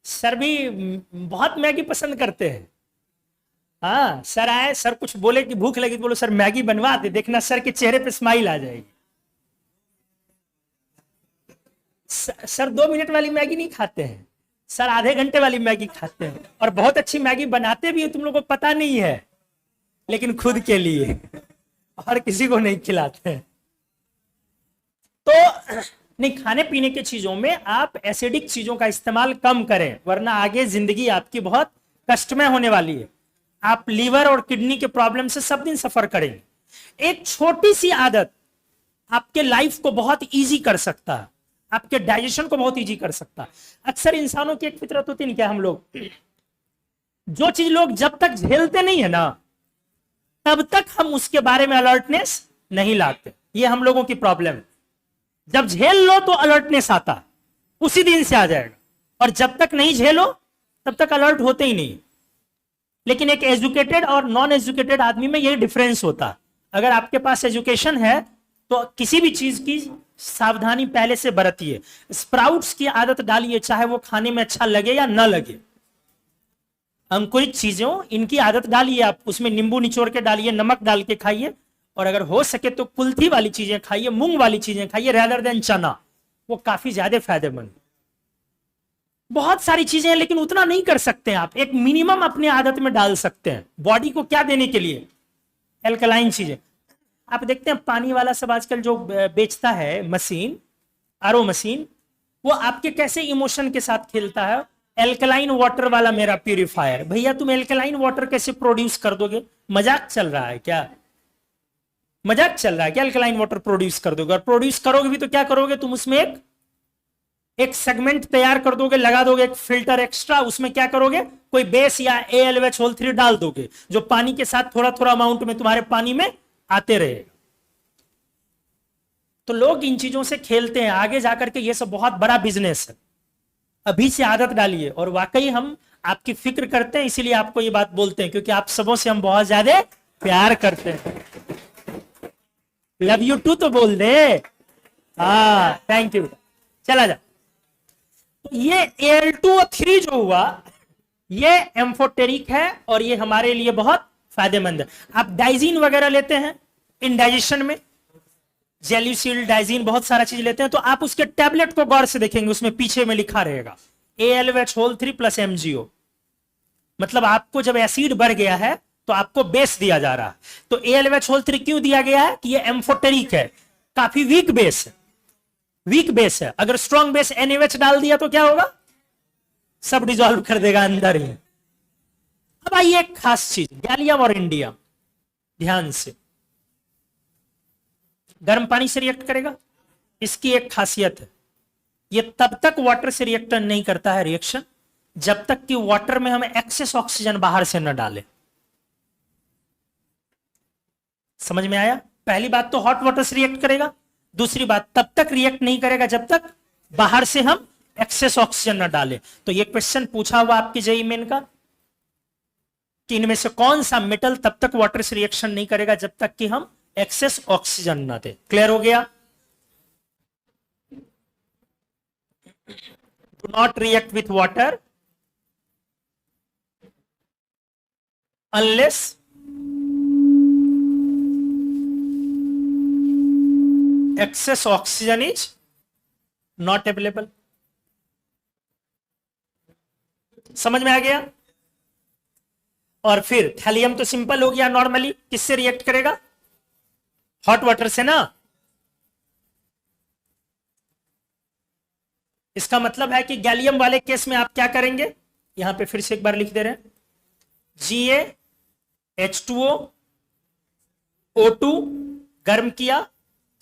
सर भी बहुत मैगी पसंद करते हैं। हाँ, सर आए, सर कुछ बोले कि भूख लगी तो बोलो सर मैगी बनवा दे, देखना सर के चेहरे पे स्माइल आ जाएगी। सर 2 मिनट वाली मैगी नहीं खाते हैं, सर आधे घंटे वाली मैगी खाते हैं, और बहुत अच्छी मैगी बनाते भी है, तुम लोगों को पता नहीं है, लेकिन खुद के लिए, और किसी को नहीं खिलाते हैं। तो नहीं, खाने पीने की चीजों में आप एसिडिक चीजों का इस्तेमाल कम करें, वरना आगे जिंदगी आपकी बहुत कष्टमय होने वाली है। आप लीवर और किडनी के प्रॉब्लम से सब दिन सफर करेंगे। एक छोटी सी आदत आपके लाइफ को बहुत इजी कर सकता है, आपके डाइजेशन को बहुत इजी कर सकता है। अक्सर इंसानों की एक फितरत होती है क्या, हम लोग जो चीज लोग जब तक झेलते नहीं है ना, तब तक हम उसके बारे में अलर्टनेस नहीं लाते। ये हम लोगों की प्रॉब्लम है। जब झेल लो तो अलर्टनेस आता, उसी दिन से आ जाएगा, और जब तक नहीं झेलो तब तक अलर्ट होते ही नहीं। लेकिन एक एजुकेटेड और नॉन एजुकेटेड आदमी में यही डिफरेंस होता है। अगर आपके पास एजुकेशन है तो किसी भी चीज की सावधानी पहले से बरतिए। स्प्राउट्स की आदत डालिए, चाहे वो खाने में अच्छा लगे या ना लगे। अंकुरित चीजों, इनकी आदत डालिए आप, उसमें नींबू निचोड़ के डालिए, नमक डाल के खाइए, और अगर हो सके तो कुल्थी वाली चीजें खाइए, मूंग वाली चीजें खाइए रेदर देन चना, वो काफी ज्यादा फायदेमंद। बहुत सारी चीजें हैं लेकिन उतना नहीं कर सकते आप, एक मिनिमम अपने आदत में डाल सकते हैं। बॉडी को क्या देने के लिए? एल्कलाइन चीजें। आप देखते हैं पानी वाला सब आजकल जो बेचता है मशीन, आरओ मशीन, वो आपके कैसे इमोशन के साथ खेलता है। एल्कलाइन वाटर वाला मेरा प्यूरिफायर, भैया तुम एल्कलाइन वाटर कैसे प्रोड्यूस कर दोगे? मजाक चल रहा है क्या? मजाक चल रहा है क्या? एल्कलाइन वाटर प्रोड्यूस कर दोगे, और प्रोड्यूस करोगे भी तो क्या करोगे तुम? उसमें एक सेगमेंट तैयार कर दोगे, लगा दोगे एक फिल्टर एक्स्ट्रा, उसमें क्या करोगे? कोई बेस या AlOH डाल दोगे, जो पानी के साथ थोड़ा थोड़ा अमाउंट में तुम्हारे पानी में आते रहेगा। तो लोग इन चीजों से खेलते हैं, आगे जाकर के ये सब बहुत बड़ा बिजनेस है। अभी से आदत डालिए, और वाकई हम आपकी फिक्र करते हैं, इसीलिए आपको ये बात बोलते हैं, क्योंकि आप सबों से हम बहुत ज्यादा प्यार करते हैं। लव यू टू तो बोल दे। हाँ, थैंक यू। चला जा। ये Al2O3 जो हुआ, ये एम्फोटेरिक है और ये हमारे लिए बहुत फायदेमंद है। आप डाइजीन वगैरह लेते हैं इंडाइजेशन में, जेल्यूसिल डाइजीन बहुत सारा चीज लेते हैं, तो आप उसके टैबलेट को गौर से देखेंगे, उसमें पीछे में लिखा रहेगा AlOH3 + MgO। मतलब आपको जब एसिड बढ़ गया है तो आपको बेस दिया जा रहा है। तो AlOH3 क्यों दिया गया है कि ये एम्फोटेरिक है, काफी वीक बेस है, वीक बेस है। अगर स्ट्रॉन्ग बेस NaOH डाल दिया तो क्या होगा, सब डिसॉल्व कर देगा अंदर ही। अब आइए एक खास चीज, गैलियम और इंडियम, ध्यान से, गर्म पानी से रिएक्ट करेगा। इसकी एक खासियत है, ये तब तक वाटर से रिएक्ट नहीं करता है रिएक्शन जब तक कि वाटर में हम एक्सेस ऑक्सीजन बाहर से न डालें। समझ में आया? पहली बात तो हॉट वाटर से रिएक्ट करेगा, दूसरी बात तब तक रिएक्ट नहीं करेगा जब तक बाहर से हम एक्सेस ऑक्सीजन न डालें। तो ये क्वेश्चन पूछा हुआ आपकी जेईई मेन का कि इनमें से कौन सा मेटल तब तक वाटर से रिएक्शन नहीं करेगा जब तक कि हम एक्सेस ऑक्सीजन ना दे। क्लियर हो गया? Do not react with water unless excess oxygen is not available। समझ में आ गया? और फिर थैलियम तो सिंपल हो गया, नॉर्मली किससे रिएक्ट करेगा, हॉट वाटर से ना। इसका मतलब है कि गैलियम वाले केस में आप क्या करेंगे, यहां पे फिर से एक बार लिख दे रहे हैं, GaH2O O2 गर्म किया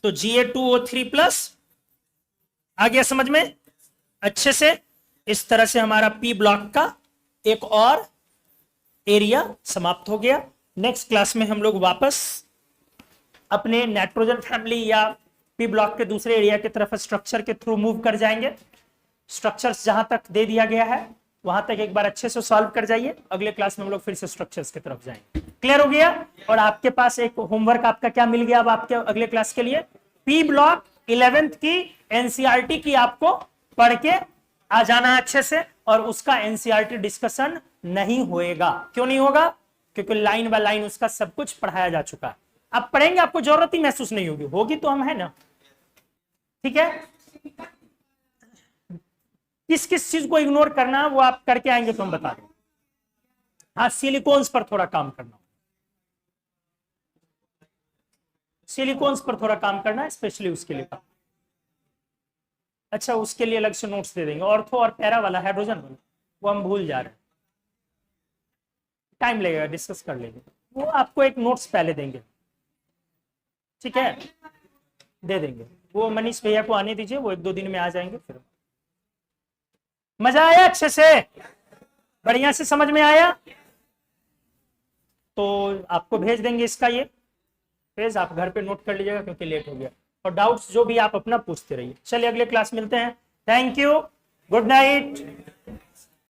तो Ga2O3+, आ गया समझ में अच्छे से। इस तरह से हमारा P ब्लॉक का एक और एरिया समाप्त हो गया। नेक्स्ट क्लास में हम लोग वापस अपने नाइट्रोजन फैमिली या P ब्लॉक के दूसरे एरिया की तरफ स्ट्रक्चर के थ्रू मूव कर जाएंगे। स्ट्रक्चर्स जहां तक दे दिया गया है वहां तक एक बार अच्छे से सॉल्व कर जाइए, अगले क्लास में हम लोग फिर से स्ट्रक्चर्स की तरफ जाएंगे। क्लियर हो गया? और आपके पास एक होमवर्क आपका क्या मिल गया अब आपके अगले क्लास के लिए, P ब्लॉक 11th की NCERT की आपको पढ़ के आ जाना है अच्छे से, और उसका NCERT डिस्कशन नहीं होएगा। क्यों नहीं होगा? क्योंकि लाइन बाय लाइन उसका सब कुछ पढ़ाया जा चुका है। अब पढ़ेंगे, आपको जरूरत ही महसूस नहीं होगी, होगी तो हम है ना। ठीक है, किस किस चीज को इग्नोर करना है वो आप करके आएंगे तो हम बता देंगे। हाँ, सिलिकॉन्स पर थोड़ा काम करना, सिलिकॉन्स पर थोड़ा काम करना है, स्पेशली उसके लिए। अच्छा, उसके लिए अलग से नोट्स दे देंगे। ऑर्थो और पैरा वाला, हाइड्रोजन वाला, वो हम भूल जा रहे हैं, टाइम लगेगा, डिस्कस कर लेंगे, वो आपको एक नोट्स पहले देंगे। ठीक है, दे देंगे, वो मनीष भैया को आने दीजिए, वो 1-2 दिन में आ जाएंगे। फिर मजा आया? अच्छे से बढ़िया से समझ में आया? तो आपको भेज देंगे इसका ये पेज, आप घर पे नोट कर लीजिएगा क्योंकि लेट हो गया। और डाउट्स जो भी आप अपना पूछते रहिए। चलिए अगले क्लास मिलते हैं। Thank you, good night.